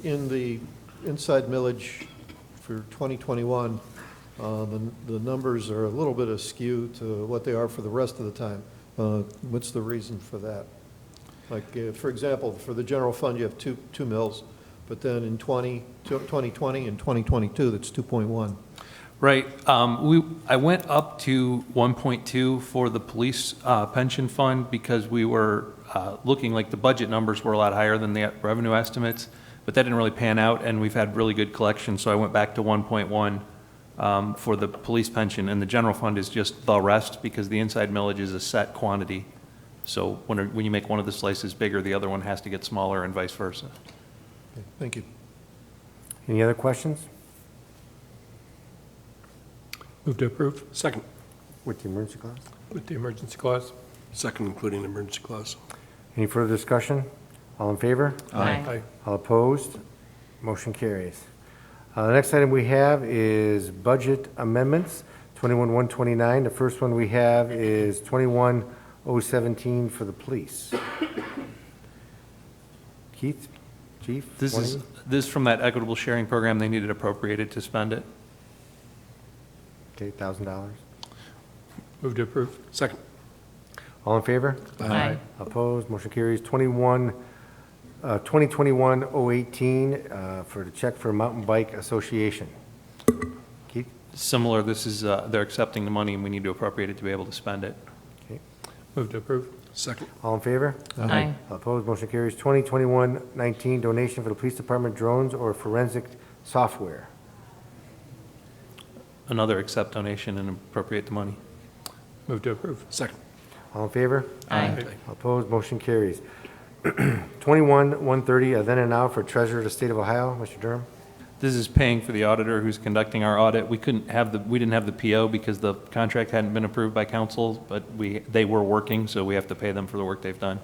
[SPEAKER 8] In the inside millage for 2021, the numbers are a little bit askew to what they are for the rest of the time. What's the reason for that? Like, for example, for the general fund, you have two mills, but then in 2020 and 2022, that's 2.1.
[SPEAKER 13] Right. I went up to 1.2 for the police pension fund because we were looking like the budget numbers were a lot higher than the revenue estimates, but that didn't really pan out, and we've had really good collections, so I went back to 1.1 for the police pension, and the general fund is just the rest because the inside millage is a set quantity. So when you make one of the slices bigger, the other one has to get smaller and vice versa.
[SPEAKER 8] Okay, thank you.
[SPEAKER 1] Any other questions?
[SPEAKER 9] Move to approve
[SPEAKER 5] Second.
[SPEAKER 1] With the emergency clause?
[SPEAKER 9] with the emergency clause.
[SPEAKER 5] Second, including the emergency clause.
[SPEAKER 1] Any further discussion? All in favor?
[SPEAKER 9] Aye.
[SPEAKER 1] All opposed? Motion carries. The next item we have is budget amendments, 21-129. The first one we have is 21-017 for the police. Keith, Chief?
[SPEAKER 13] This is from that equitable sharing program. They needed appropriated to spend it.
[SPEAKER 1] Okay, $1,000.
[SPEAKER 9] Move to approve.
[SPEAKER 5] Second.
[SPEAKER 1] All in favor?
[SPEAKER 7] Aye.
[SPEAKER 1] Opposed? Motion carries. 2021-018 for the check for Mountain Bike Association. Keith?
[SPEAKER 13] Similar, this is, they're accepting the money and we need to appropriate it to be able to spend it.
[SPEAKER 1] Okay.
[SPEAKER 9] Move to approve.
[SPEAKER 5] Second.
[SPEAKER 1] All in favor?
[SPEAKER 7] Aye.
[SPEAKER 1] Opposed? Motion carries. 2021-19 donation for the police department drones or forensic software.
[SPEAKER 13] Another accept donation and appropriate the money.
[SPEAKER 9] Move to approve.
[SPEAKER 5] Second.
[SPEAKER 1] All in favor?
[SPEAKER 7] Aye.
[SPEAKER 1] Opposed? Motion carries. 21-130, then and now for Treasurer of the State of Ohio, Mr. Durham.
[SPEAKER 13] This is paying for the auditor who's conducting our audit. We didn't have the PO because the contract hadn't been approved by council, but they were working, so we have to pay them for the work they've done.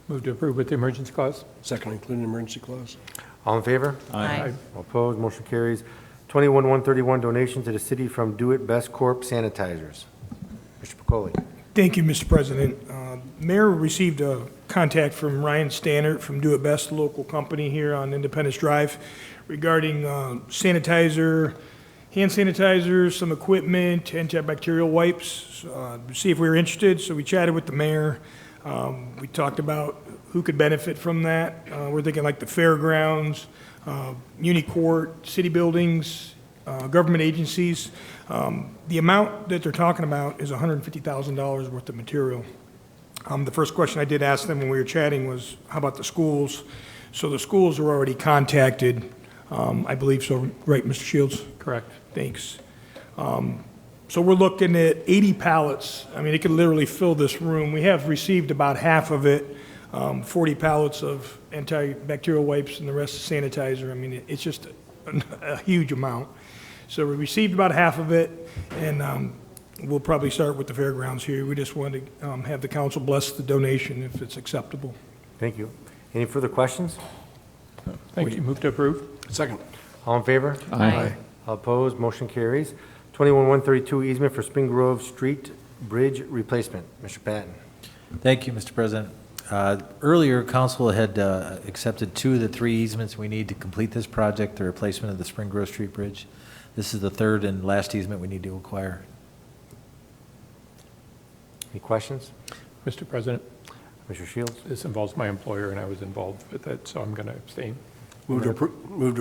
[SPEAKER 9] Move to approve with the emergency clause.
[SPEAKER 5] Second, including the emergency clause.
[SPEAKER 1] All in favor?
[SPEAKER 7] Aye.
[SPEAKER 1] Opposed? Motion carries. 21-131, donation to the city from Do It Best Corp sanitizers. Mr. Pacoli.
[SPEAKER 14] Thank you, Mr. President. Mayor received a contact from Ryan Stannert from Do It Best, a local company here on Independence Drive, regarding sanitizer, hand sanitizers, some equipment, antibacterial wipes, to see if we were interested. So we chatted with the mayor. We talked about who could benefit from that. We're thinking like the fairgrounds, Muni Court, city buildings, government agencies. The amount that they're talking about is $150,000 worth of material. The first question I did ask them when we were chatting was, how about the schools? So the schools are already contacted, I believe so, right, Mr. Shields?
[SPEAKER 9] Correct.
[SPEAKER 14] Thanks. So we're looking at 80 pallets. I mean, it could literally fill this room. We have received about half of it, 40 pallets of antibacterial wipes and the rest sanitizer. I mean, it's just a huge amount. So we received about half of it, and we'll probably start with the fairgrounds here. We just want to have the council bless the donation if it's acceptable.
[SPEAKER 1] Thank you. Any further questions?
[SPEAKER 9] Thank you. Move to approve.
[SPEAKER 5] Second.
[SPEAKER 1] All in favor?
[SPEAKER 7] Aye.
[SPEAKER 1] All opposed? Motion carries. 21-132, easement for Spring Grove Street Bridge replacement. Mr. Patton.
[SPEAKER 2] Thank you, Mr. President. Earlier, council had accepted 2 of the 3 easements we need to complete this project, the replacement of the Spring Grove Street Bridge. This is the 3rd and last easement we need to acquire.
[SPEAKER 1] Any questions?
[SPEAKER 9] Mr. President,
[SPEAKER 1] Mr. Shields?
[SPEAKER 9] this involves my employer, and I was involved with it, so I'm going to abstain.
[SPEAKER 5] Move to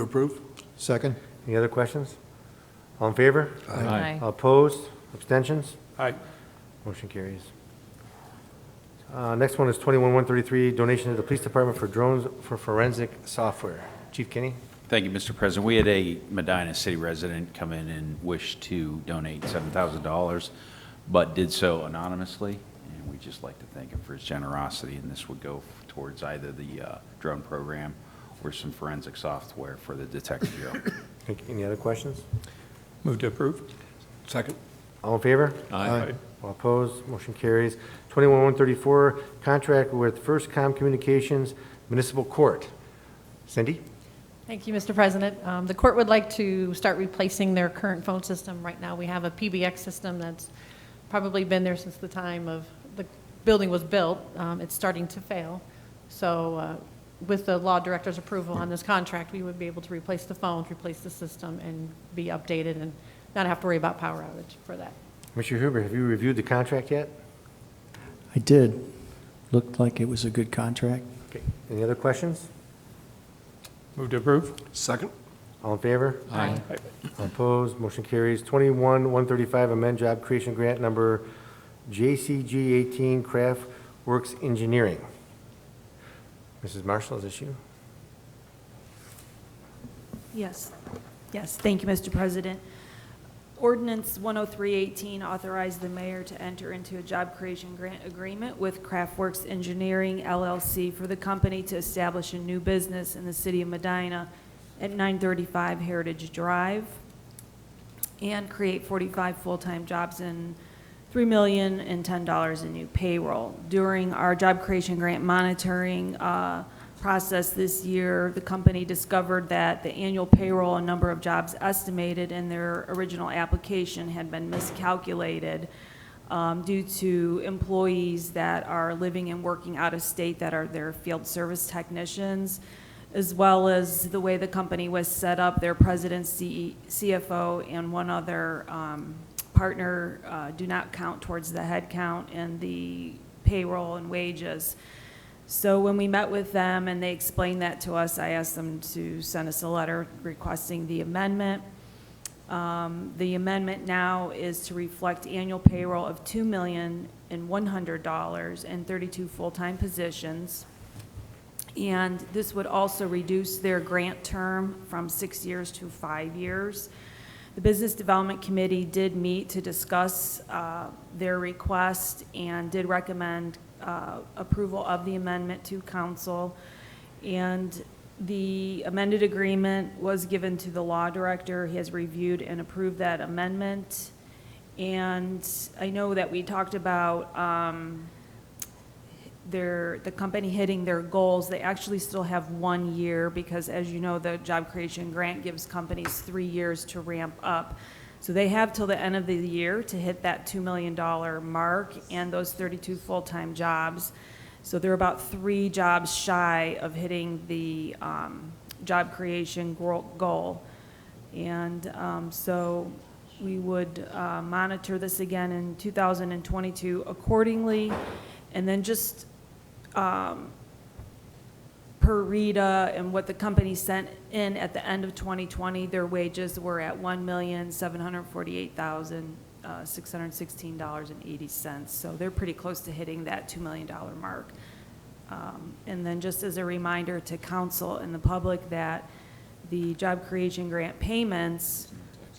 [SPEAKER 5] approve.
[SPEAKER 8] Second?
[SPEAKER 1] Any other questions? All in favor?
[SPEAKER 7] Aye.
[SPEAKER 1] All opposed? Abstentions?
[SPEAKER 9] Aye.
[SPEAKER 1] Motion carries. Next one is 21-133, donation to the police department for drones for forensic software. Chief Kinney?
[SPEAKER 15] Thank you, Mr. President. We had a Medina city resident come in and wish to donate $7,000, but did so anonymously. And and we'd just like to thank him for his generosity, and this would go towards either the drone program or some forensic software for the detective bureau.
[SPEAKER 1] Any other questions?
[SPEAKER 9] Move to approve.
[SPEAKER 5] Second?
[SPEAKER 1] All in favor?
[SPEAKER 9] Aye.
[SPEAKER 1] All opposed, motion carries. 21-134, contract with First Com Communications Municipal Court. Cindy?
[SPEAKER 16] Thank you, Mr. President. The court would like to start replacing their current phone system. Right now, we have a PBX system that's probably been there since the time of the building was built. It's starting to fail. So with the law director's approval on this contract, we would be able to replace the phones, replace the system, and be updated and not have to worry about power outage for that.
[SPEAKER 1] Mr. Huber, have you reviewed the contract yet?
[SPEAKER 6] I did. Looked like it was a good contract.
[SPEAKER 1] Okay. Any other questions?
[SPEAKER 9] Move to approve.
[SPEAKER 5] Second?
[SPEAKER 1] All in favor?
[SPEAKER 9] Aye.
[SPEAKER 1] All opposed, motion carries. 21-135, amend job creation grant number JCG 18 Craft Works Engineering. Mrs. Marshall, is this you?
[SPEAKER 17] Yes. Yes, thank you, Mr. President. Ordinance 10318 authorized the mayor to enter into a job creation grant agreement with Craftworks Engineering LLC for the company to establish a new business in the city of Medina at 935 Heritage Drive and create 45 full-time jobs and $3,010 in new payroll. During our job creation grant monitoring process this year, the company discovered that the annual payroll and number of jobs estimated in their original application had been miscalculated due to employees that are living and working out of state that are their field service technicians, as well as the way the company was set up. Their president, CFO, and one other partner do not count towards the head count and the payroll and wages. So when we met with them and they explained that to us, I asked them to send us a letter requesting the amendment. The amendment now is to reflect annual payroll of $2,100,000 and 32 full-time positions. And this would also reduce their grant term from 6 years to 5 years. The Business Development Committee did meet to discuss their request and did recommend approval of the amendment to council. And the amended agreement was given to the law director. He has reviewed and approved that amendment. And I know that we talked about the company hitting their goals. They actually still have 1 year because, as you know, the job creation grant gives companies 3 years to ramp up. So they have till the end of the year to hit that $2 million mark and those 32 full-time jobs. So they're about 3 jobs shy of hitting the job creation goal. And so we would monitor this again in 2022 accordingly. And then just per RETA and what the company sent in at the end of 2020, their wages were at $1,748,616.80. So they're pretty close to hitting that $2 million mark. And then just as a reminder to council and the public that the job creation grant payments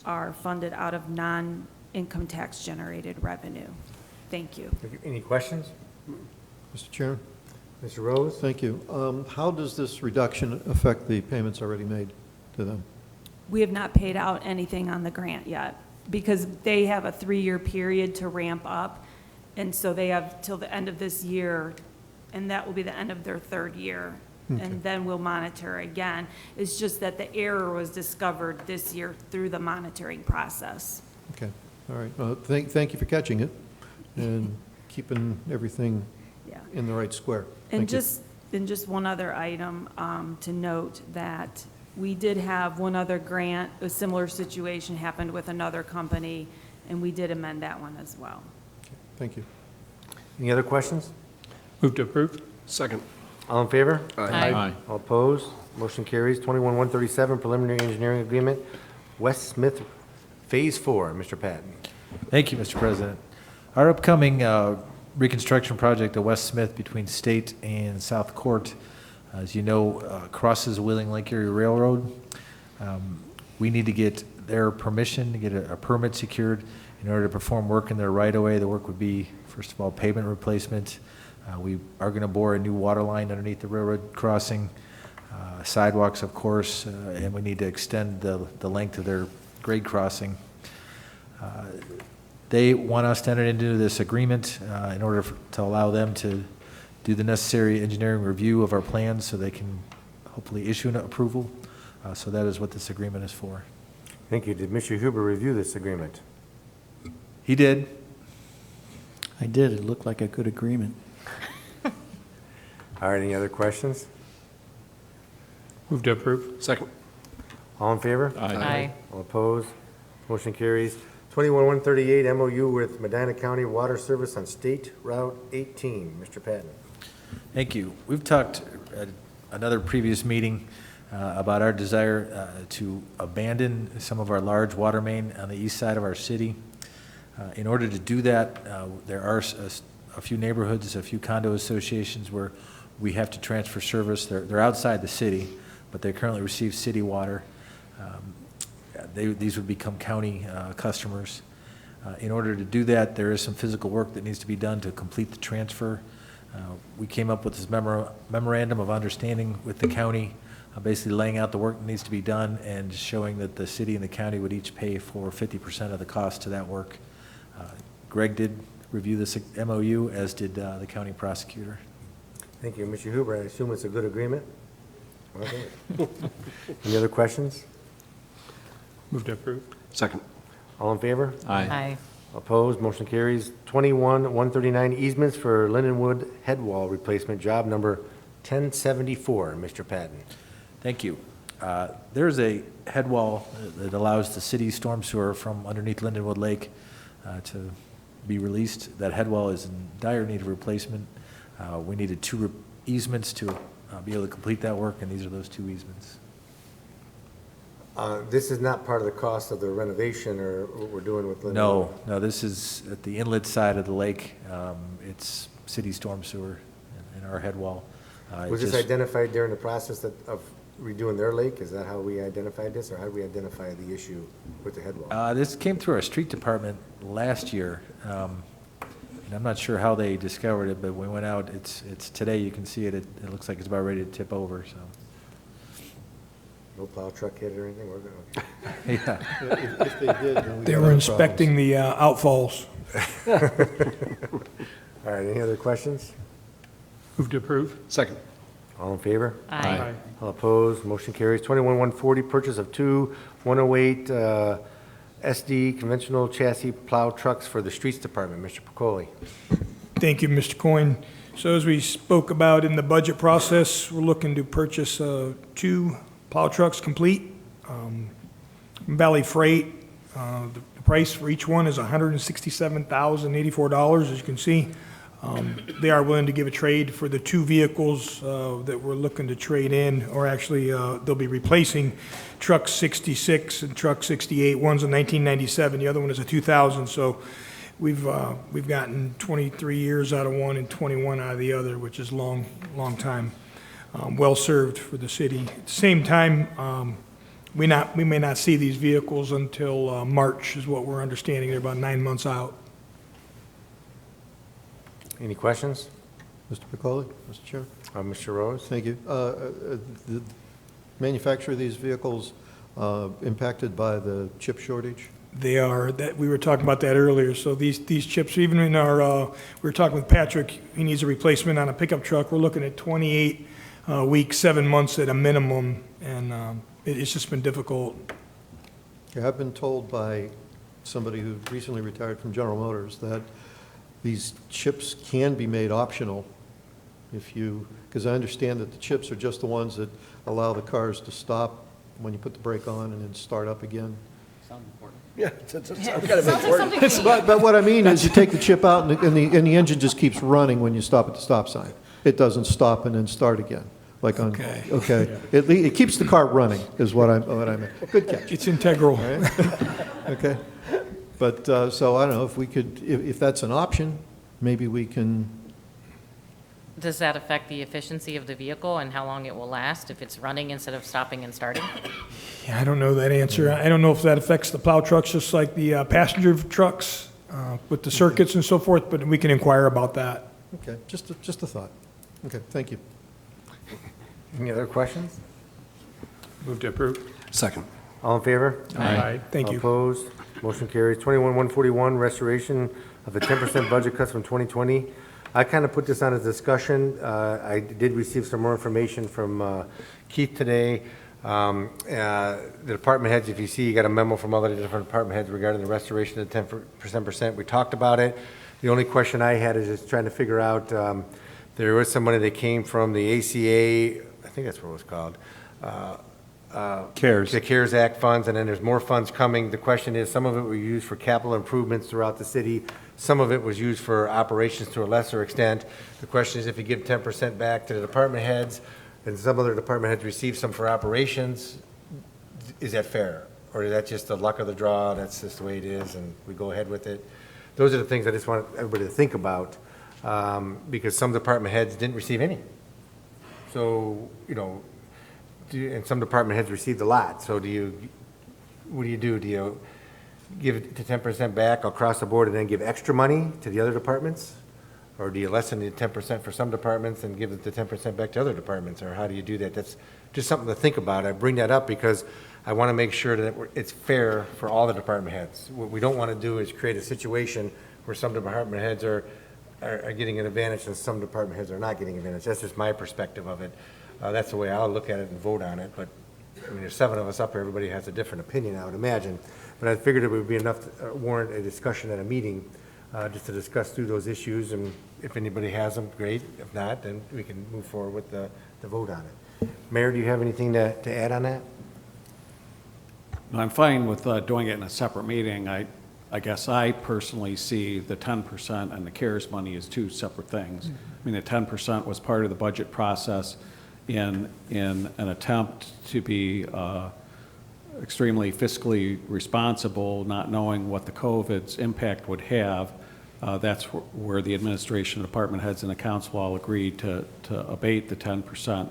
[SPEAKER 17] are funded out of non-income tax generated revenue. Thank you.
[SPEAKER 1] Any questions?
[SPEAKER 8] Mr. Chairman?
[SPEAKER 1] Mr. Rose?
[SPEAKER 8] Thank you. How does this reduction affect the payments already made to them?
[SPEAKER 17] We have not paid out anything on the grant yet because they have a 3-year period to ramp up. And so they have till the end of this year, and that will be the end of their 3rd year.
[SPEAKER 8] Okay.
[SPEAKER 17] And then we'll monitor again. It's just that the error was discovered this year through the monitoring process.
[SPEAKER 8] Okay, all right. Well, thank you for catching it and keeping everything
[SPEAKER 17] Yeah.
[SPEAKER 8] in the right square.
[SPEAKER 17] And
[SPEAKER 8] Thank you.
[SPEAKER 17] just one other item to note that we did have one other grant, a similar situation happened with another company, and we did amend that one as well.
[SPEAKER 8] Thank you.
[SPEAKER 1] Any other questions?
[SPEAKER 9] Move to approve.
[SPEAKER 5] Second?
[SPEAKER 1] All in favor?
[SPEAKER 4] Aye.
[SPEAKER 1] All opposed, motion carries. 21-137, preliminary engineering agreement, West Smith Phase 4. Mr. Patton.
[SPEAKER 2] Thank you, Mr. President. Our upcoming reconstruction project at West Smith between State and South Court, as you know, crosses the Wheeling Lake Erie Railroad. We need to get their permission to get a permit secured. In order to perform work in their right-of-way, the work would be, first of all, pavement replacement. We are going to bore a new water line underneath the railroad crossing, sidewalks, of course, and we need to extend the length of their grade crossing. They want us to enter into this agreement in order to allow them to do the necessary engineering review of our plans so they can hopefully issue an approval. So that is what this agreement is for.
[SPEAKER 1] Thank you. Did Mr. Huber review this agreement?
[SPEAKER 2] He did.
[SPEAKER 6] I did. It looked like a good agreement.
[SPEAKER 1] All right, any other questions?
[SPEAKER 9] Move to approve.
[SPEAKER 5] Second.
[SPEAKER 1] All in favor?
[SPEAKER 7] Aye.
[SPEAKER 1] All opposed? Motion carries. 21-138 MOU with Medina County Water Service on State Route 18. Mr. Patton.
[SPEAKER 2] Thank you. We've talked at another previous meeting about our desire to abandon some of our large water main on the east side of our city. In order to do that, there are a few neighborhoods, a few condo associations where we have to transfer service. They're outside the city, but they currently receive city water. These would become county customers. In order to do that, there is some physical work that needs to be done to complete the transfer. We came up with this memorandum of understanding with the county, basically laying out the work that needs to be done and showing that the city and the county would each pay for 50% of the cost to that work. Greg did review this MOU, as did the county prosecutor.
[SPEAKER 1] Thank you. Mr. Huber, I assume it's a good agreement? Okay. Any other questions?
[SPEAKER 9] Move to approve.
[SPEAKER 5] Second.
[SPEAKER 1] All in favor?
[SPEAKER 7] Aye.
[SPEAKER 1] Opposed? Motion carries. 21-139 easements for Lindenwood head wall replacement, job number 1074. Mr. Patton.
[SPEAKER 2] Thank you. There's a head wall that allows the city storm sewer from underneath Lindenwood Lake to be released. That head wall is in dire need of replacement. We needed two easements to be able to complete that work, and these are those two easements.
[SPEAKER 1] This is not part of the cost of the renovation or what we're doing with Lindenwood?
[SPEAKER 2] No, this is at the inlet side of the lake. It's city storm sewer in our head wall.
[SPEAKER 1] Was this identified during the process of redoing their lake? Is that how we identified this, or how did we identify the issue with the head wall?
[SPEAKER 2] This came through our street department last year. And I'm not sure how they discovered it, but we went out, it's today, you can see it, it looks like it's about ready to tip over, so.
[SPEAKER 1] No plow truck hit it or anything? We're good.
[SPEAKER 2] Yeah.
[SPEAKER 8] If they did, then we
[SPEAKER 14] They
[SPEAKER 8] got
[SPEAKER 14] were
[SPEAKER 8] other
[SPEAKER 14] inspecting the outfalls.
[SPEAKER 1] All right, any other questions?
[SPEAKER 9] Move to approve.
[SPEAKER 5] Second.
[SPEAKER 1] All in favor?
[SPEAKER 7] Aye.
[SPEAKER 1] All opposed? Motion carries. 21-140, purchase of two 108 SD conventional chassis plow trucks for the Streets Department. Mr. Pacoli.
[SPEAKER 14] Thank you, Mr. Coyne. So as we spoke about in the budget process, we're looking to purchase two plow trucks complete. Valley Freight, the price for each one is $167,084, as you can see. They are willing to give a trade for the two vehicles that we're looking to trade in, or actually, they'll be replacing truck 66 and truck 68. One's a 1997, the other one is a 2000. So we've gotten 23 years out of one and 21 out of the other, which is long time. Well served for the city. At the same time, we may not see these vehicles until March, is what we're understanding. They're about 9 months out.
[SPEAKER 1] Any questions?
[SPEAKER 8] Mr. Pacoli, Mr. Chair.
[SPEAKER 1] Mr. Rose?
[SPEAKER 8] Thank you. The manufacture of these vehicles impacted by the chip shortage?
[SPEAKER 14] They are, that, we were talking about that earlier. So these chips, even in our, we were talking with Patrick, he needs a replacement on a pickup truck. We're looking at 28 weeks, 7 months at a minimum, and it's just been difficult.
[SPEAKER 8] I've been told by somebody who recently retired from General Motors that these chips can be made optional if you, because I understand that the chips are just the ones that allow the cars to stop when you put the brake on and then start up again.
[SPEAKER 12] Sounds important.
[SPEAKER 5] Yeah, it's kind of important.
[SPEAKER 8] But what I mean is you take the chip out and the engine just keeps running when you stop at the stop sign. It doesn't stop and then start again. Like on, okay. It keeps the car running is what I meant. Good catch.
[SPEAKER 14] It's integral.
[SPEAKER 8] Right? Okay. But, so I don't know if we could, if that's an option, maybe we can
[SPEAKER 7] Does that affect the efficiency of the vehicle and how long it will last if it's running instead of stopping and starting?
[SPEAKER 14] Yeah, I don't know that answer. I don't know if that affects the plow trucks, just like the passenger trucks with the circuits and so forth, but we can inquire about that.
[SPEAKER 8] Okay, just a thought. Okay, thank you.
[SPEAKER 1] Any other questions?
[SPEAKER 9] Move to approve.
[SPEAKER 5] Second.
[SPEAKER 1] All in favor?
[SPEAKER 9] Aye.
[SPEAKER 14] Thank you.
[SPEAKER 1] Opposed? Motion carries. 21-141, restoration of the 10% budget cuts from 2020. I kind of put this on as discussion. I did receive some more information from Keith today. The department heads, if you see, you got a memo from all the different department heads regarding the restoration of the 10%. We talked about it. The only question I had is just trying to figure out, there was some money that came from the ACA, I think that's what it was called.
[SPEAKER 4] CARES.
[SPEAKER 1] The CARES Act funds, and then there's more funds coming. The question is, some of it were used for capital improvements throughout the city. Some of it was used for operations to a lesser extent. The question is, if you give 10% back to the department heads, and some other department heads receive some for operations, is that fair? Or is that just the luck of the draw, that's just the way it is, and we go ahead with it? Those are the things I just want everybody to think about, because some department heads didn't receive any. So, you know, and some department heads received a lot. So what do you do? Do you give it to 10% back across the board and then give extra money to the other departments? Or do you lessen the 10% for some departments and give the 10% back to other departments? Or how do you do that? That's just something to think about. I bring that up because I want to make sure that it's fair for all the department heads. What we don't want to do is create a situation where some department heads are getting an advantage and some department heads are not getting an advantage. That's just my perspective of it. That's the way I'll look at it and vote on it. But I mean, there's 7 of us up here. Everybody has a different opinion, I would imagine. But I figured it would be enough to warrant a discussion at a meeting, just to discuss through those issues. And if anybody has them, great. If not, then we can move forward with the vote on it. Mayor, do you have anything to add on that?
[SPEAKER 10] I'm fine with doing it in a separate meeting. I guess I personally see the 10% and the CARES money as 2 separate things. I mean, the 10% was part of the budget process in an attempt to be extremely fiscally responsible, not knowing what the COVID's impact would have. That's where the administration, department heads, and the council all agreed to abate the 10%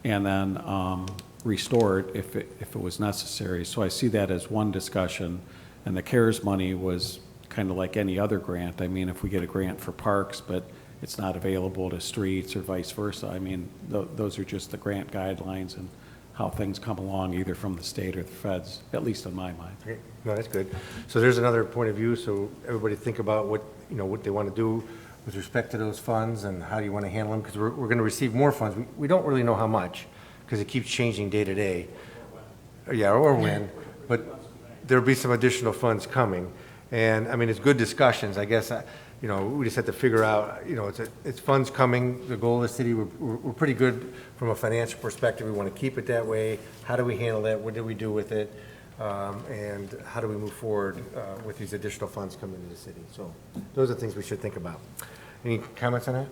[SPEAKER 10] and then restore it if it was necessary. So I see that as one discussion. And the CARES money was kind of like any other grant. I mean, if we get a grant for parks, but it's not available to streets or vice versa, I mean, those are just the grant guidelines and how things come along, either from the state or the feds, at least in my mind.
[SPEAKER 1] Okay. No, that's good. So there's another point of view. So everybody think about what they want to do with respect to those funds and how you want to handle them, because we're going to receive more funds. We don't really know how much, because it keeps changing day to day. Yeah, or when, but there'll be some additional funds coming. And I mean, it's good discussions. I guess, we just have to figure out, it's funds coming. The goal of the city, we're pretty good from a financial perspective. We want to keep it that way. How do we handle that? What do we do with it? And how do we move forward with these additional funds coming to the city? So those are things we should think about. Any comments on that?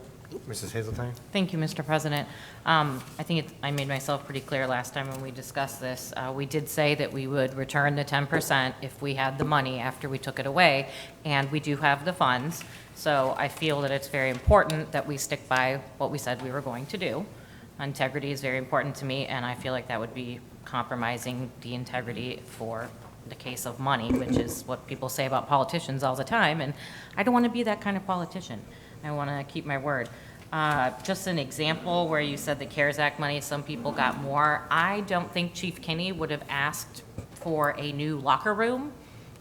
[SPEAKER 1] Mrs. Hazeltine?
[SPEAKER 7] Thank you, Mr. President. I think I made myself pretty clear last time when we discussed this. We did say that we would return the 10% if we had the money after we took it away, and we do have the funds. So I feel that it's very important that we stick by what we said we were going to do. Integrity is very important to me, and I feel like that would be compromising the integrity for the case of money, which is what people say about politicians all the time, and I don't want to be that kind of politician. I want to keep my word. Just an example where you said the CARES Act money, some people got more. I don't think Chief Kinney would have asked for a new locker room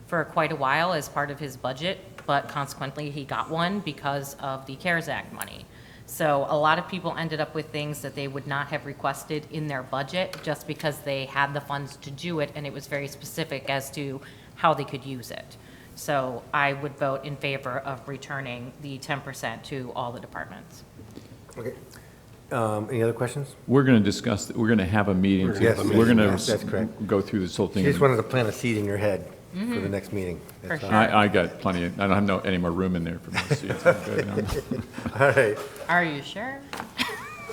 [SPEAKER 7] for quite a while as part of his budget, but consequently he got one because of the CARES Act money. So a lot of people ended up with things that they would not have requested in their budget just because they had the funds to do it, and it was very specific as to how they could use it. So I would vote in favor of returning the 10% to all the departments.
[SPEAKER 1] Okay. Any other questions?
[SPEAKER 4] We're going to discuss, we're going to have a meeting.
[SPEAKER 1] Yes,
[SPEAKER 4] We're going
[SPEAKER 1] that's correct.
[SPEAKER 4] to go through this whole thing.
[SPEAKER 1] You just wanted to plant a seed in your head for the next meeting. That's all.
[SPEAKER 4] I got plenty I don't have any more room in there for my seats. I'm good now.
[SPEAKER 1] All right.
[SPEAKER 7] Are you sure?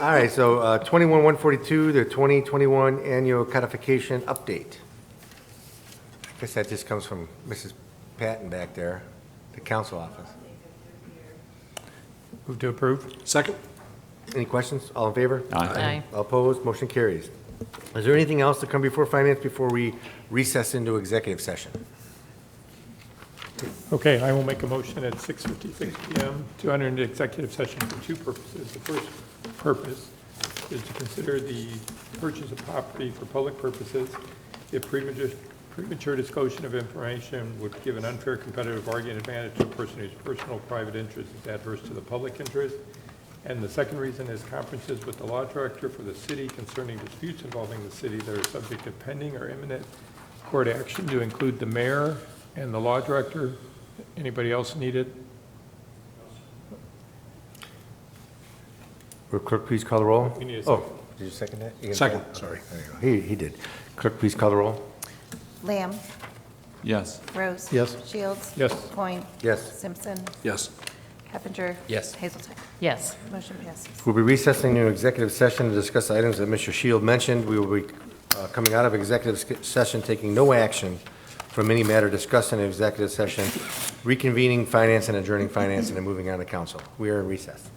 [SPEAKER 1] All right, so 21-142, the 2021 annual codification update. I guess that just comes from Mrs. Patton back there, the council office.
[SPEAKER 9] Move to approve.
[SPEAKER 5] Second?
[SPEAKER 1] Any questions? All in favor?
[SPEAKER 7] Aye.
[SPEAKER 1] All opposed? Motion carries. Is there anything else to come before finance before we recess into executive session?
[SPEAKER 9] Okay, I will make a motion at 6:56 PM to enter into executive session for two purposes. The first purpose is to consider the purchase of property for public purposes if premature disclosure of information would give an unfair competitive bargaining advantage to a person whose personal private interest is adverse to the public interest. And the second reason is conferences with the law director for the city concerning disputes involving the city that are subject to pending or imminent court action, to include the mayor and the law director. Anybody else needed?
[SPEAKER 1] Will clerk please call the roll?
[SPEAKER 9] We need a
[SPEAKER 1] Oh,
[SPEAKER 9] second.
[SPEAKER 1] did you second that? You can
[SPEAKER 5] Second,
[SPEAKER 1] second.
[SPEAKER 5] sorry.
[SPEAKER 1] There you go. He did. Clerk please call the roll.
[SPEAKER 18] Lamb.
[SPEAKER 4] Yes.
[SPEAKER 18] Rose.
[SPEAKER 8] Yes.
[SPEAKER 18] Shields.
[SPEAKER 9] Yes.
[SPEAKER 18] Coin.
[SPEAKER 1] Yes.
[SPEAKER 18] Simpson.
[SPEAKER 5] Yes.
[SPEAKER 18] Heffinger.
[SPEAKER 12] Yes.
[SPEAKER 18] Hazelton.
[SPEAKER 7] Yes.
[SPEAKER 18] Motion passes.
[SPEAKER 1] We'll be recessing into executive session to discuss items that Mr. Shield mentioned. We will be coming out of executive session, taking no action from any matter discussed in executive session, reconvening finance and adjourning finance, and then moving on to council. We are in recess.